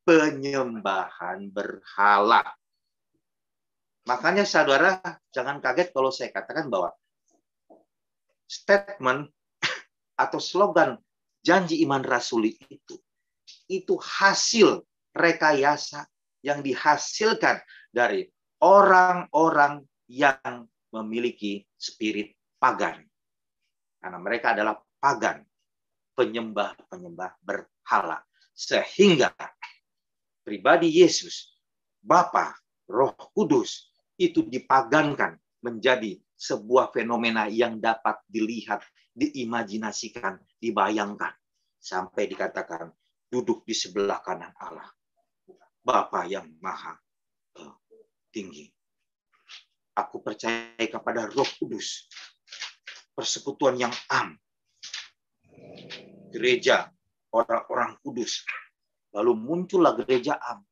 Penyembahan berhala. Makanya saudara jangan kaget kalau saya katakan bahwa statement atau slogan janji iman rasuli itu hasil rekayasa yang dihasilkan dari orang-orang yang memiliki spirit pagan. Karena mereka adalah pagan, penyembah berhala. Sehingga pribadi Yesus, Bapa, Roh Kudus itu dipagankan menjadi sebuah fenomena yang dapat dilihat, diimajinasikan, dibayangkan. Sampai dikatakan duduk di sebelah kanan Allah, Bapa yang Maha Tinggi. Aku percaya kepada Roh Kudus, persekutuan yang am, gereja orang-orang kudus. Lalu muncullah gereja am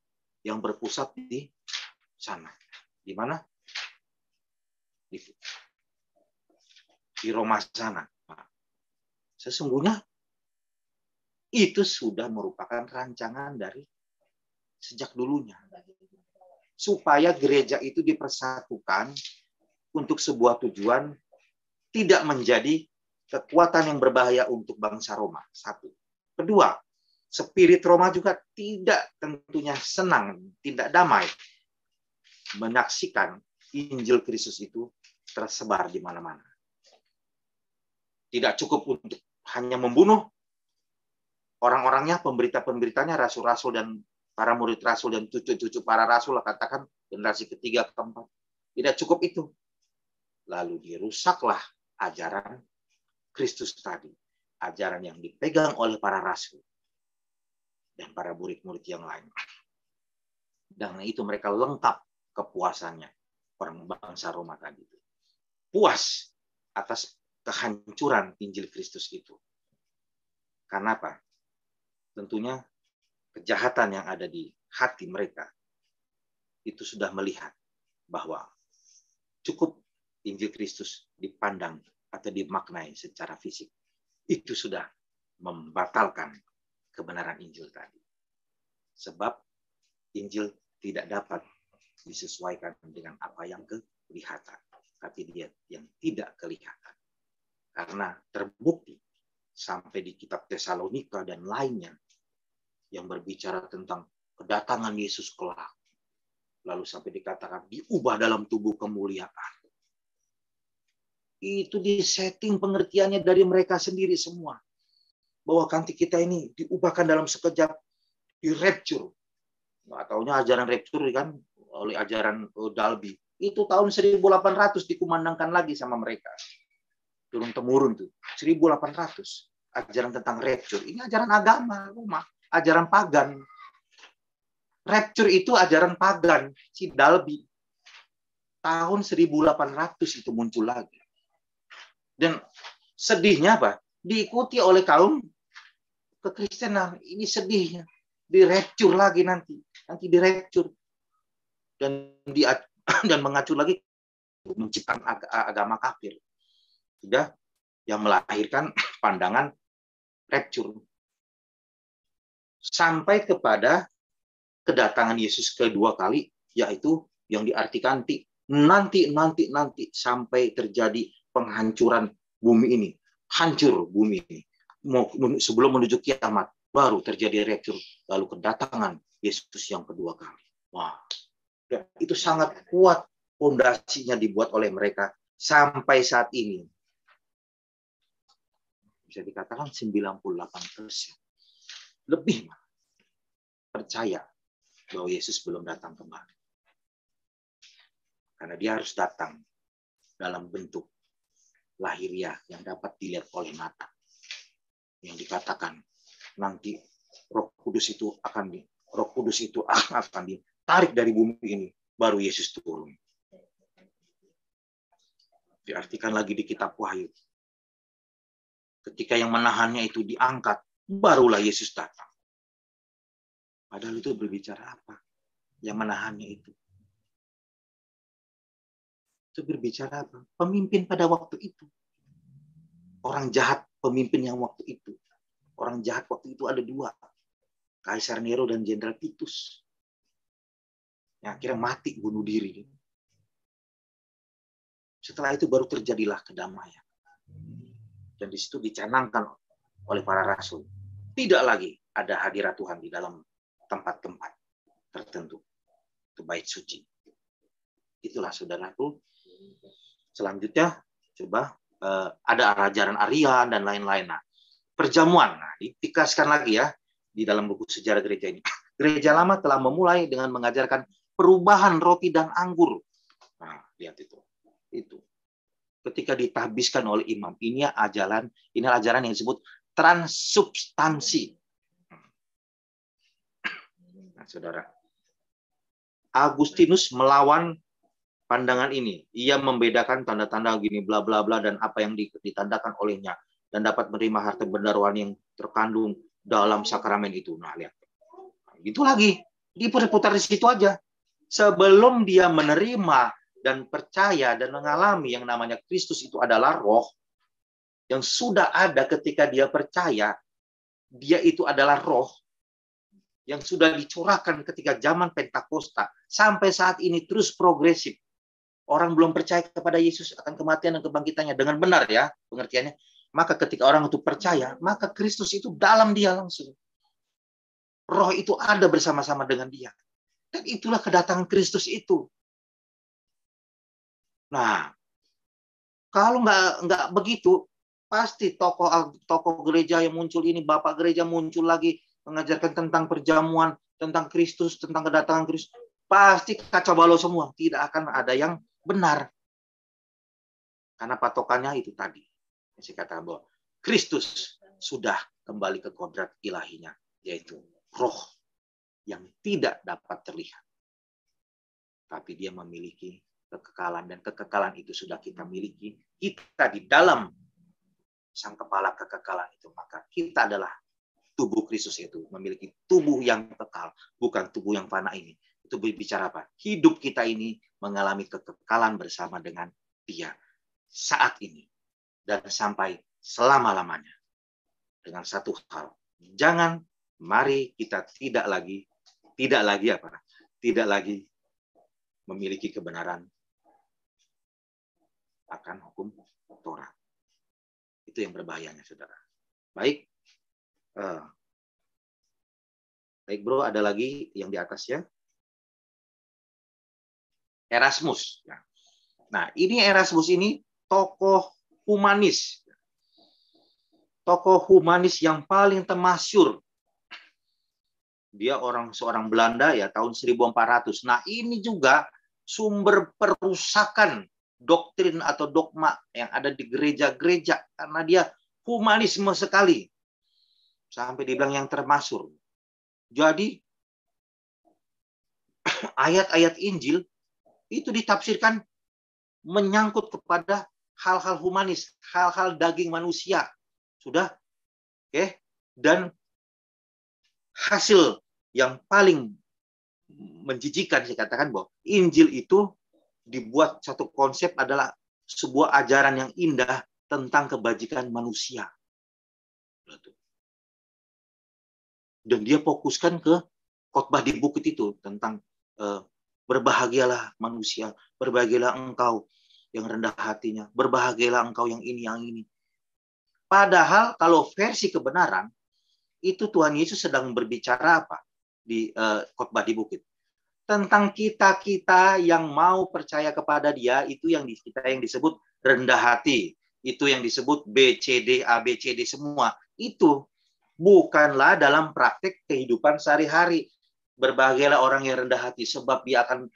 yang berpusat di sana. Di mana? Di Roma sana. Sesungguhnya itu sudah merupakan rancangan dari sejak dulunya. Supaya gereja itu dipersatukan untuk sebuah tujuan, tidak menjadi kekuatan yang berbahaya untuk bangsa Roma. Satu. Kedua, spirit Roma juga tidak tentunya senang, tidak damai menyaksikan Injil Kristus itu tersebar di mana-mana. Tidak cukup untuk hanya membunuh orang-orangnya, pemberita-pemberitanya, rasul-rasul dan para murid rasul dan cucu-cucu para rasul, katakan generasi ketiga, keempat. Tidak cukup itu. Lalu dirusaklah ajaran Kristus tadi. Ajaran yang dipegang oleh para rasul dan para murid-murid yang lain. Dan itu mereka lengkap kepuasannya. Orang bangsa Roma tadi. Puas atas kehancuran Injil Kristus itu. Karena apa? Tentunya kejahatan yang ada di hati mereka itu sudah melihat bahwa cukup Injil Kristus dipandang atau dimaknai secara fisik. Itu sudah membatalkan kebenaran Injil tadi. Sebab Injil tidak dapat disesuaikan dengan apa yang kelihatan, tapi dia yang tidak kelihatan. Karena terbukti sampai di kitab Tesalonika dan lainnya yang berbicara tentang kedatangan Yesus kelak. Lalu sampai dikatakan diubah dalam tubuh kemuliaan. Itu disetting pengertiannya dari mereka sendiri semua. Bahwa nanti kita ini diubahkan dalam sekejap, di rapture. Nggak taunya ajaran rapture kan oleh ajaran Dalby. Itu tahun 1800 dikumandangkan lagi sama mereka. Turun-temurun tuh. 1800. Ajaran tentang rapture. Ini ajaran agama, rumah. Ajaran pagan. Rapture itu ajaran pagan. Si Dalby. Tahun 1800 itu muncul lagi. Dan sedihnya apa? Diikuti oleh kaum kekristenan. Ini sedihnya. Di rapture lagi nanti. Nanti di rapture. Dan mengacu lagi menciptakan agama kafir. Sudah yang melahirkan pandangan rapture. Sampai kepada kedatangan Yesus kedua kali, yaitu yang diartikan nanti sampai terjadi penghancuran bumi ini. Hancur bumi ini. Sebelum menuju kiamat, baru terjadi rapture. Lalu kedatangan Yesus yang kedua kali. Wah, itu sangat kuat fondasinya dibuat oleh mereka sampai saat ini. Bisa dikatakan 98%. Lebih percaya bahwa Yesus belum datang kembali. Karena dia harus datang dalam bentuk lahiriah yang dapat dilihat oleh mata. Yang dikatakan nanti Roh Kudus itu akan ditarik dari bumi ini, baru Yesus turun. Diartikan lagi di kitab Wahyu. Ketika yang menahannya itu diangkat, barulah Yesus datang. Padahal itu berbicara apa? Yang menahannya itu. Itu berbicara apa? Pemimpin pada waktu itu. Orang jahat pemimpin yang waktu itu. Orang jahat waktu itu ada dua. Kaisar Nero dan Jenderal Titus. Yang akhirnya mati, bunuh diri. Setelah itu baru terjadilah kedamaian. Dan di situ dicanangkan oleh para rasul. Tidak lagi ada hadirat Tuhan di dalam tempat-tempat tertentu. Itu bait suci. Itulah saudaraku. Selanjutnya, coba ada ajaran Arian dan lain-lain. Nah, perjamuan. Nah, ditegaskan lagi ya di dalam buku sejarah gereja ini. Gereja lama telah memulai dengan mengajarkan perubahan roti dan anggur. Nah, lihat itu. Itu. Ketika ditahbiskan oleh imam, ini ajaran yang disebut transubstansi. Nah, saudara, Agustinus melawan pandangan ini. Ia membedakan tanda-tanda gini bla bla bla dan apa yang ditandakan olehnya dan dapat menerima harta benda rohani yang terkandung dalam sakramen itu. Nah, lihat. Itu lagi, diputar-putar di situ aja. Sebelum dia menerima dan percaya dan mengalami yang namanya Kristus itu adalah roh yang sudah ada ketika dia percaya, dia itu adalah roh yang sudah dicurahkan ketika zaman Pentakosta sampai saat ini terus progresif. Orang belum percaya kepada Yesus akan kematian dan kebangkitannya dengan benar ya pengertiannya. Maka ketika orang itu percaya, maka Kristus itu dalam dia langsung. Roh itu ada bersama-sama dengan dia. Dan itulah kedatangan Kristus itu. Nah, kalau nggak begitu, pasti tokoh gereja yang muncul ini, bapak gereja muncul lagi mengajarkan tentang perjamuan, tentang Kristus, tentang kedatangan Kristus. Pasti kacau balau semua. Tidak akan ada yang benar. Karena patokannya itu tadi. Saya katakan bahwa Kristus sudah kembali ke kodrat ilahinya, yaitu roh yang tidak dapat terlihat. Tapi dia memiliki kekekalan, dan kekekalan itu sudah kita miliki. Kita di dalam sang kepala kekekalan itu, maka kita adalah tubuh Kristus, itu memiliki tubuh yang kekal, bukan tubuh yang fana ini. Itu berbicara apa? Hidup kita ini mengalami kekekalan bersama dengan Dia saat ini dan sampai selama-lamanya. Dengan satu hal, mari kita tidak lagi memiliki kebenaran akan hukum Torah. Itu yang berbahayanya, saudara. Baik, baik bro, ada lagi yang di atas ya. Erasmus. Nah, ini Erasmus ini tokoh humanis. Tokoh humanis yang paling termasyhur. Dia seorang Belanda ya, tahun 1400. Nah, ini juga sumber perusakan doktrin atau dogma yang ada di gereja-gereja karena dia humanisme sekali. Sampai dibilang yang termasyhur. Jadi ayat-ayat Injil itu ditafsirkan menyangkut kepada hal-hal humanis, hal-hal daging manusia. Sudah? Oke. Dan hasil yang paling menjijikan, saya katakan bahwa Injil itu dibuat satu konsep adalah sebuah ajaran yang indah tentang kebajikan manusia. Dan dia fokuskan ke khotbah di bukit itu tentang berbahagialah manusia, berbahagialah engkau yang rendah hatinya, berbahagialah engkau yang ini, yang ini. Padahal kalau versi kebenaran, itu Tuhan Yesus sedang berbicara apa? Di khotbah di bukit. Tentang kita-kita yang mau percaya kepada Dia, itu yang disebut rendah hati. Itu yang disebut BCD, ABCD semua. Itu bukanlah dalam praktek kehidupan sehari-hari. Berbahagialah orang yang rendah hati, sebab dia akan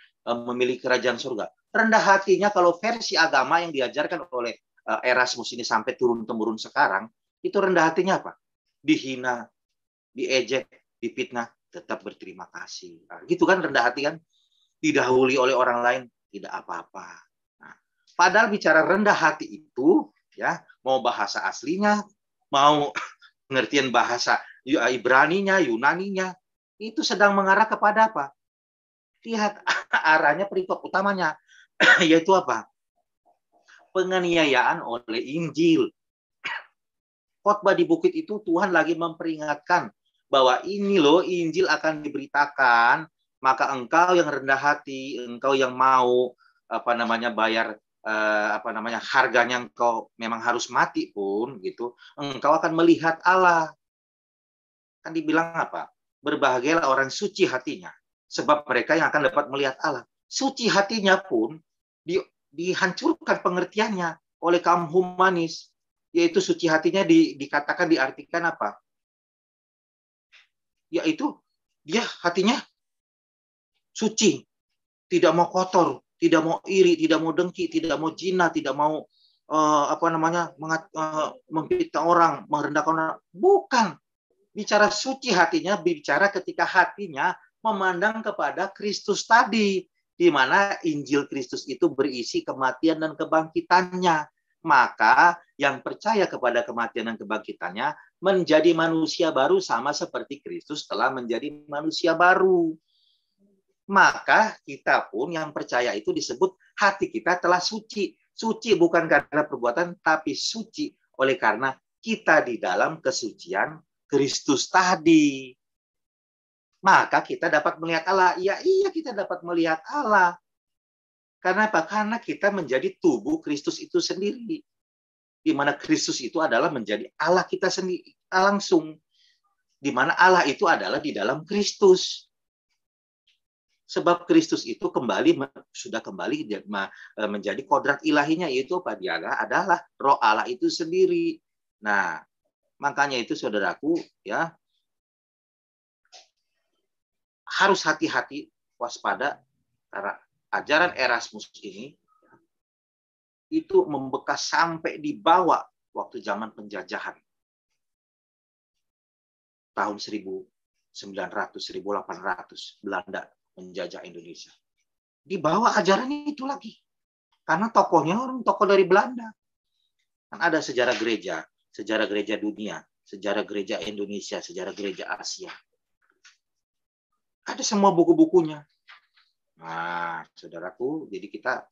memiliki kerajaan surga. Rendah hatinya kalau versi agama yang diajarkan oleh Erasmus ini sampai turun-temurun sekarang, itu rendah hatinya apa? Dihina, diejek, difitnah, tetap berterima kasih. Nah, gitu kan rendah hati kan? Didahului oleh orang lain, tidak apa-apa. Nah, padahal bicara rendah hati itu, ya, mau bahasa aslinya, mau pengertian bahasa Ibraninya, Yunaninya, itu sedang mengarah kepada apa? Lihat arahnya, perikop utamanya, yaitu apa? Penganiayaan oleh Injil. Khotbah di bukit itu Tuhan lagi memperingatkan bahwa ini loh Injil akan diberitakan, maka engkau yang rendah hati, engkau yang mau bayar harganya, engkau memang harus mati pun gitu, engkau akan melihat Allah. Kan dibilang apa? Berbahagialah orang suci hatinya, sebab mereka yang akan dapat melihat Allah. Suci hatinya pun dihancurkan pengertiannya oleh kaum humanis, yaitu suci hatinya dikatakan, diartikan apa? Yaitu dia hatinya suci, tidak mau kotor, tidak mau iri, tidak mau dengki, tidak mau zina, tidak mau memfitnah orang, merendahkan orang. Bukan. Bicara suci hatinya, bicara ketika hatinya memandang kepada Kristus tadi, di mana Injil Kristus itu berisi kematian dan kebangkitannya. Maka yang percaya kepada kematian dan kebangkitannya menjadi manusia baru sama seperti Kristus telah menjadi manusia baru. Maka kita pun yang percaya itu disebut hati kita telah suci. Suci bukan karena perbuatan, tapi suci oleh karena kita di dalam kesucian Kristus tadi. Maka kita dapat melihat Allah. Iya kita dapat melihat Allah. Karena apa? Karena kita menjadi tubuh Kristus itu sendiri. Di mana Kristus itu adalah menjadi Allah kita sendiri langsung. Di mana Allah itu adalah di dalam Kristus. Sebab Kristus itu sudah kembali menjadi kodrat ilahinya, yaitu apa? Dia adalah Roh Allah itu sendiri. Nah, makanya itu saudaraku, ya, harus hati-hati, waspada, karena ajaran Erasmus ini itu membekas sampai dibawa waktu zaman penjajahan tahun 1900-1800 Belanda menjajah Indonesia. Dibawa ajarannya itu lagi. Karena tokohnya orang tokoh dari Belanda. Kan ada sejarah gereja dunia, sejarah gereja Indonesia, sejarah gereja Asia. Ada semua buku-bukunya. Nah, saudaraku, jadi kita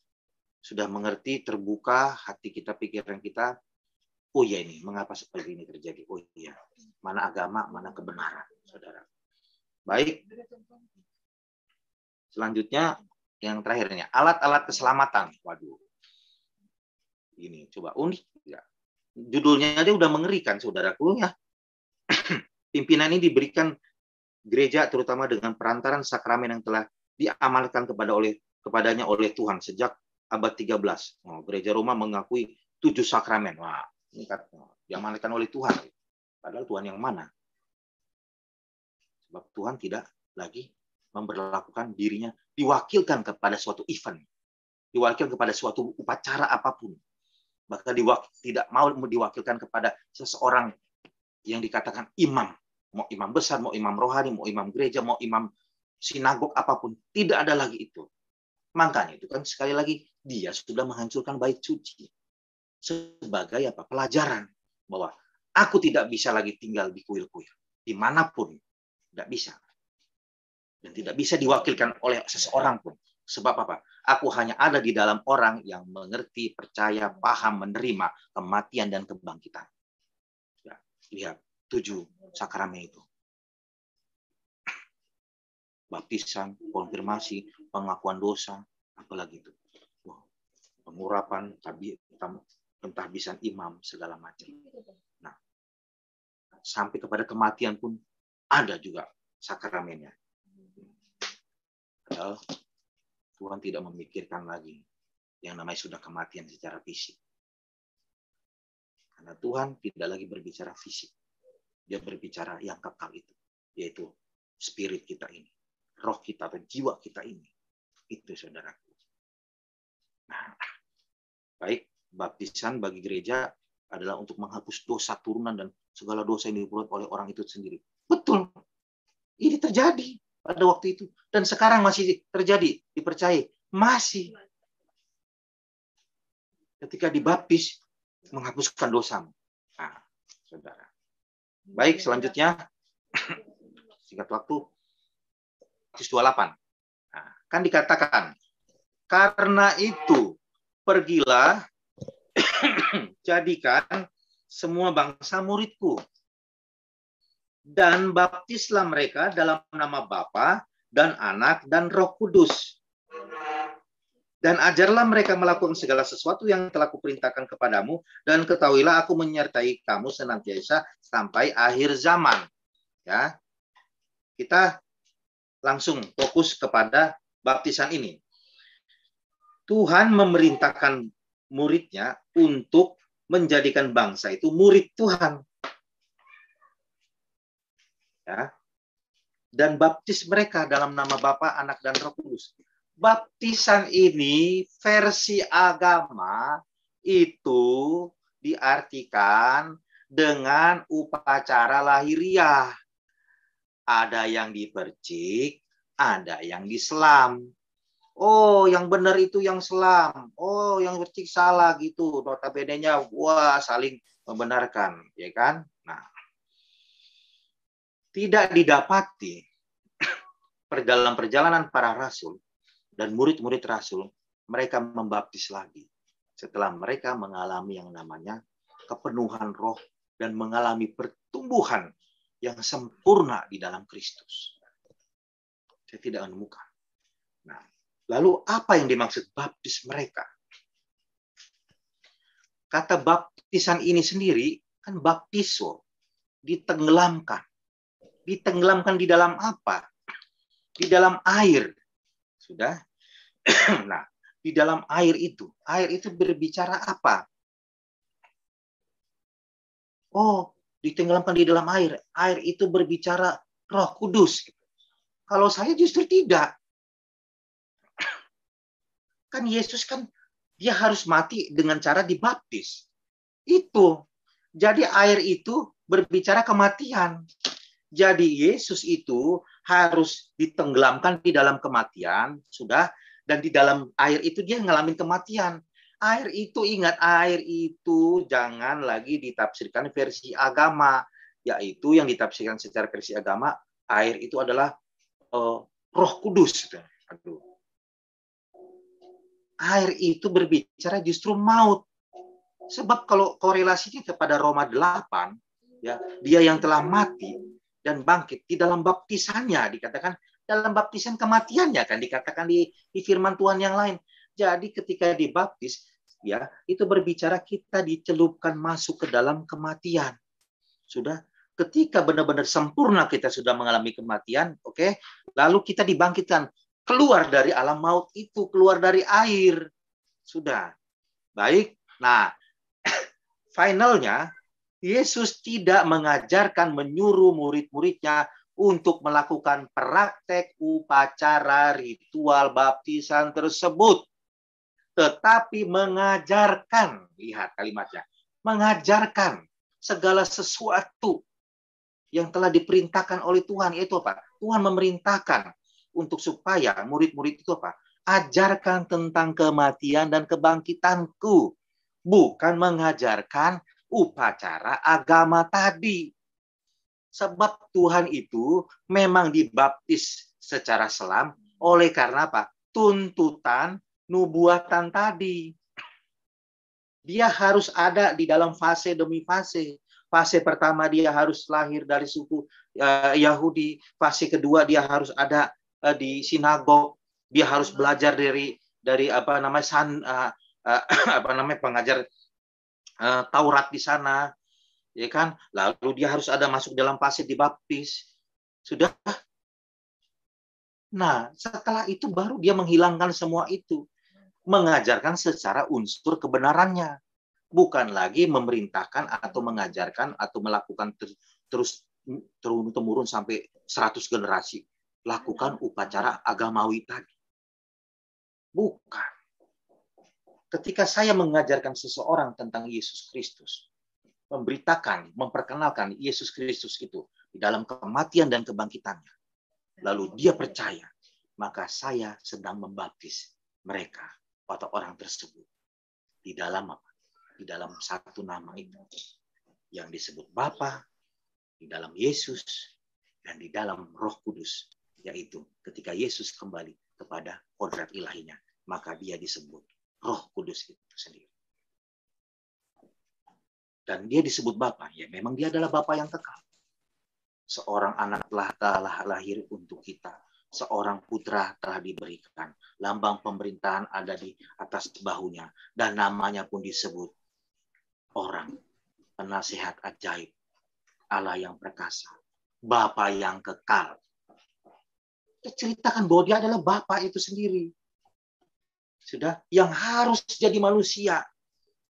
sudah mengerti, terbuka hati kita, pikiran kita. Oh ya, ini mengapa seperti ini terjadi? Oh iya, mana agama, mana kebenaran, saudara. Baik. Selanjutnya yang terakhirnya, alat-alat keselamatan. Waduh. Ini coba unik ya. Judulnya aja udah mengerikan, saudaraku ya. Pimpinan ini diberikan gereja terutama dengan perantaran sakramen yang telah diamalkan kepadanya oleh Tuhan sejak abad 13. Oh, gereja Roma mengakui 7 sakramen. Wah, ini kan diamalkan oleh Tuhan. Padahal Tuhan yang mana? Sebab Tuhan tidak lagi memperlakukan dirinya diwakilkan kepada suatu event, diwakilkan kepada suatu upacara apapun, bahkan tidak mau diwakilkan kepada seseorang yang dikatakan imam, mau imam besar, mau imam rohani, mau imam gereja, mau imam sinagog apapun, tidak ada lagi itu. Makanya itu kan sekali lagi dia sudah menghancurkan bait suci sebagai apa? Pelajaran bahwa aku tidak bisa lagi tinggal di kuil-kuil dimanapun, tidak bisa. Dan tidak bisa diwakilkan oleh seseorang pun. Sebab apa? Aku hanya ada di dalam orang yang mengerti, percaya, paham, menerima kematian dan kebangkitan. Ya, lihat 7 sakramen itu. Baptisan, konfirmasi, pengakuan dosa, apalagi itu. Pengurapan, pentahbisan imam, segala macam. Nah, sampai kepada kematian pun ada juga sakramennya. Padahal Tuhan tidak memikirkan lagi yang namanya sudah kematian secara fisik. Karena Tuhan tidak lagi berbicara fisik. Dia berbicara yang kekal itu. Yaitu spirit kita ini. Roh kita atau jiwa kita ini. Itu saudaraku. Nah, baik, baptisan bagi gereja adalah untuk menghapus dosa turunan dan segala dosa yang diperbuat oleh orang itu sendiri. Betul. Ini terjadi pada waktu itu. Dan sekarang masih terjadi. Dipercayai. Masih. Ketika dibaptis, menghapuskan dosamu. Nah, saudara. Baik, selanjutnya. Singkat waktu. Matius 28. Nah, kan dikatakan. Karena itu, pergilah, jadikan semua bangsa muridku. Dan baptislah mereka dalam nama Bapa dan Anak dan Roh Kudus. Dan ajarlah mereka melakukan segala sesuatu yang telah kuperintahkan kepadamu, dan ketahuilah aku menyertai kamu senantiasa sampai akhir zaman. Ya, kita langsung fokus kepada baptisan ini. Tuhan memerintahkan muridnya untuk menjadikan bangsa itu murid Tuhan. Ya. Dan baptis mereka dalam nama Bapa, Anak, dan Roh Kudus. baptisan ini versi agama itu diartikan dengan upacara lahiriah. Ada yang dipercik, ada yang diselam. Oh, yang benar itu yang selam. Oh, yang percik salah gitu. Notabene-nya, wah, saling membenarkan, ya kan? Nah, tidak didapati dalam perjalanan para rasul dan murid-murid rasul, mereka membaptis lagi setelah mereka mengalami yang namanya kepenuhan roh dan mengalami pertumbuhan yang sempurna di dalam Kristus. Saya tidak menemukan. Nah, lalu apa yang dimaksud baptis mereka? Kata baptisan ini sendiri kan baptiso, ditenggelamkan. Ditenggelamkan di dalam apa? Di dalam air. Sudah? Nah, di dalam air itu berbicara apa? Oh, ditenggelamkan di dalam air. Air itu berbicara Roh Kudus. Kalau saya justru tidak. Kan Yesus kan dia harus mati dengan cara dibaptis. Itu. Jadi air itu berbicara kematian. Jadi Yesus itu harus ditenggelamkan di dalam kematian, sudah, dan di dalam air itu dia ngalamin kematian. Air itu, ingat, air itu jangan lagi ditafsirkan versi agama, yaitu yang ditafsirkan secara versi agama, air itu adalah Roh Kudus. Aduh. Air itu berbicara justru maut. Sebab kalau korelasinya kepada Roma 8, ya, dia yang telah mati dan bangkit di dalam baptisannya, dikatakan dalam baptisan kematiannya, kan dikatakan di firman Tuhan yang lain. Jadi ketika dibaptis, ya, itu berbicara kita dicelupkan masuk ke dalam kematian. Sudah, ketika benar-benar sempurna kita sudah mengalami kematian, oke, lalu kita dibangkitkan keluar dari alam maut itu, keluar dari air. Sudah. Baik. Nah, finalnya Yesus tidak mengajarkan, menyuruh murid-muridnya untuk melakukan praktek upacara ritual baptisan tersebut. Tetapi mengajarkan, lihat kalimatnya, mengajarkan segala sesuatu yang telah diperintahkan oleh Tuhan. Yaitu apa? Tuhan memerintahkan untuk supaya murid-murid itu apa? Ajarkan tentang kematian dan kebangkitanku. Bukan mengajarkan upacara agama tadi. Sebab Tuhan itu memang dibaptis secara selam oleh karena apa? Tuntutan nubuatan tadi. Dia harus ada di dalam fase demi fase. Fase pertama dia harus lahir dari suku Yahudi. Fase kedua dia harus ada di sinagog. Dia harus belajar dari pengajar Taurat di sana. Ya kan? Lalu dia harus ada masuk dalam fase dibaptis. Sudah. Nah, setelah itu baru dia menghilangkan semua itu. Mengajarkan secara unsur kebenarannya. Bukan lagi memerintahkan atau mengajarkan atau melakukan terus turun-temurun sampai 100 generasi. Lakukan upacara agamawi tadi. Bukan. Ketika saya mengajarkan seseorang tentang Yesus Kristus, memberitakan, memperkenalkan Yesus Kristus itu di dalam kematian dan kebangkitannya, lalu dia percaya, maka saya sedang membaptis mereka atau orang tersebut di dalam apa? Di dalam satu nama itu yang disebut Bapa, di dalam Yesus, dan di dalam Roh Kudus, yaitu ketika Yesus kembali kepada kodrat ilahinya, maka dia disebut Roh Kudus itu sendiri. Dan dia disebut Bapa, ya memang dia adalah Bapa yang kekal. Seorang anak telah lahir untuk kita. Seorang putra telah diberikan. Lambang pemerintahan ada di atas bahunya. Dan namanya pun disebut orang. Penasehat ajaib. Allah yang perkasa. Bapa yang kekal. Kita ceritakan bahwa dia adalah Bapa itu sendiri. Sudah, yang harus jadi manusia.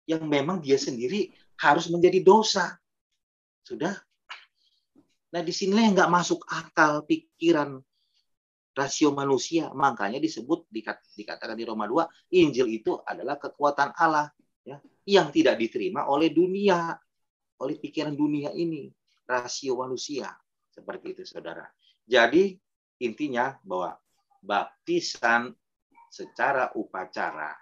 Yang memang dia sendiri harus menjadi dosa. Sudah. Nah, di sinilah yang nggak masuk akal pikiran rasio manusia. Makanya dikatakan di Roma 2, Injil itu adalah kekuatan Allah, ya, yang tidak diterima oleh dunia, oleh pikiran dunia ini. Rasio manusia. Seperti itu, saudara. Jadi intinya bahwa baptisan secara upacara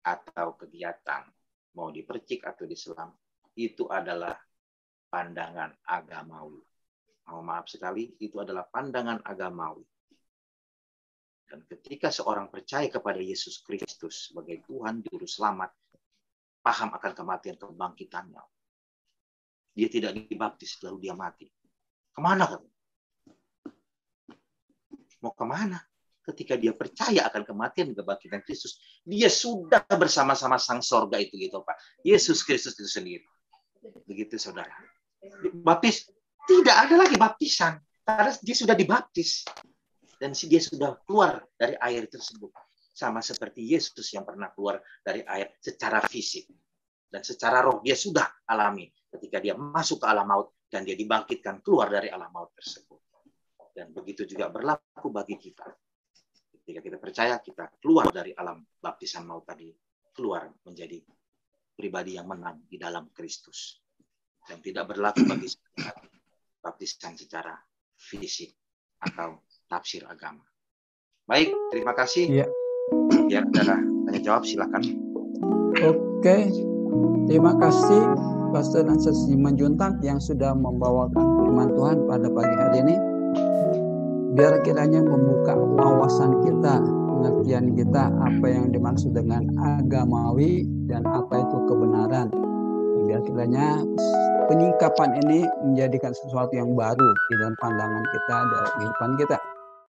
atau kegiatan, mau dipercik atau diselam, itu adalah pandangan agamawi. Maaf sekali, itu adalah pandangan agamawi. Dan ketika seorang percaya kepada Yesus Kristus sebagai Tuhan Juru Selamat, paham akan kematian kebangkitannya, dia tidak dibaptis lalu dia mati. Kemana kan? Mau kemana? Ketika dia percaya akan kematian dan kebangkitan Kristus, dia sudah bersama-sama sang sorga itu, gitu Pak. Yesus Kristus itu sendiri. Begitu, saudara. Baptis, tidak ada lagi baptisan. Karena dia sudah dibaptis. Dan dia sudah keluar dari air tersebut. Sama seperti Yesus yang pernah keluar dari air secara fisik. Dan secara roh dia sudah alami. Ketika dia masuk ke alam maut, dan dia dibangkitkan keluar dari alam maut tersebut. Dan begitu juga berlaku bagi kita. Ketika kita percaya, kita keluar dari alam baptisan maut tadi, keluar menjadi pribadi yang menang di dalam Kristus. Dan tidak berlaku bagi baptisan secara fisik atau tafsir agama. Baik, terima kasih. Ya. Biar ada tanya jawab, silakan. Oke, terima kasih Pastor Nanses Simanjuntak yang sudah membawakan firman Tuhan pada pagi hari ini. Biar kiranya membuka wawasan kita, pengertian kita apa yang dimaksud dengan agamawi dan apa itu kebenaran. Biar kiranya penyingkapan ini menjadikan sesuatu yang baru di dalam pandangan kita dalam kehidupan kita.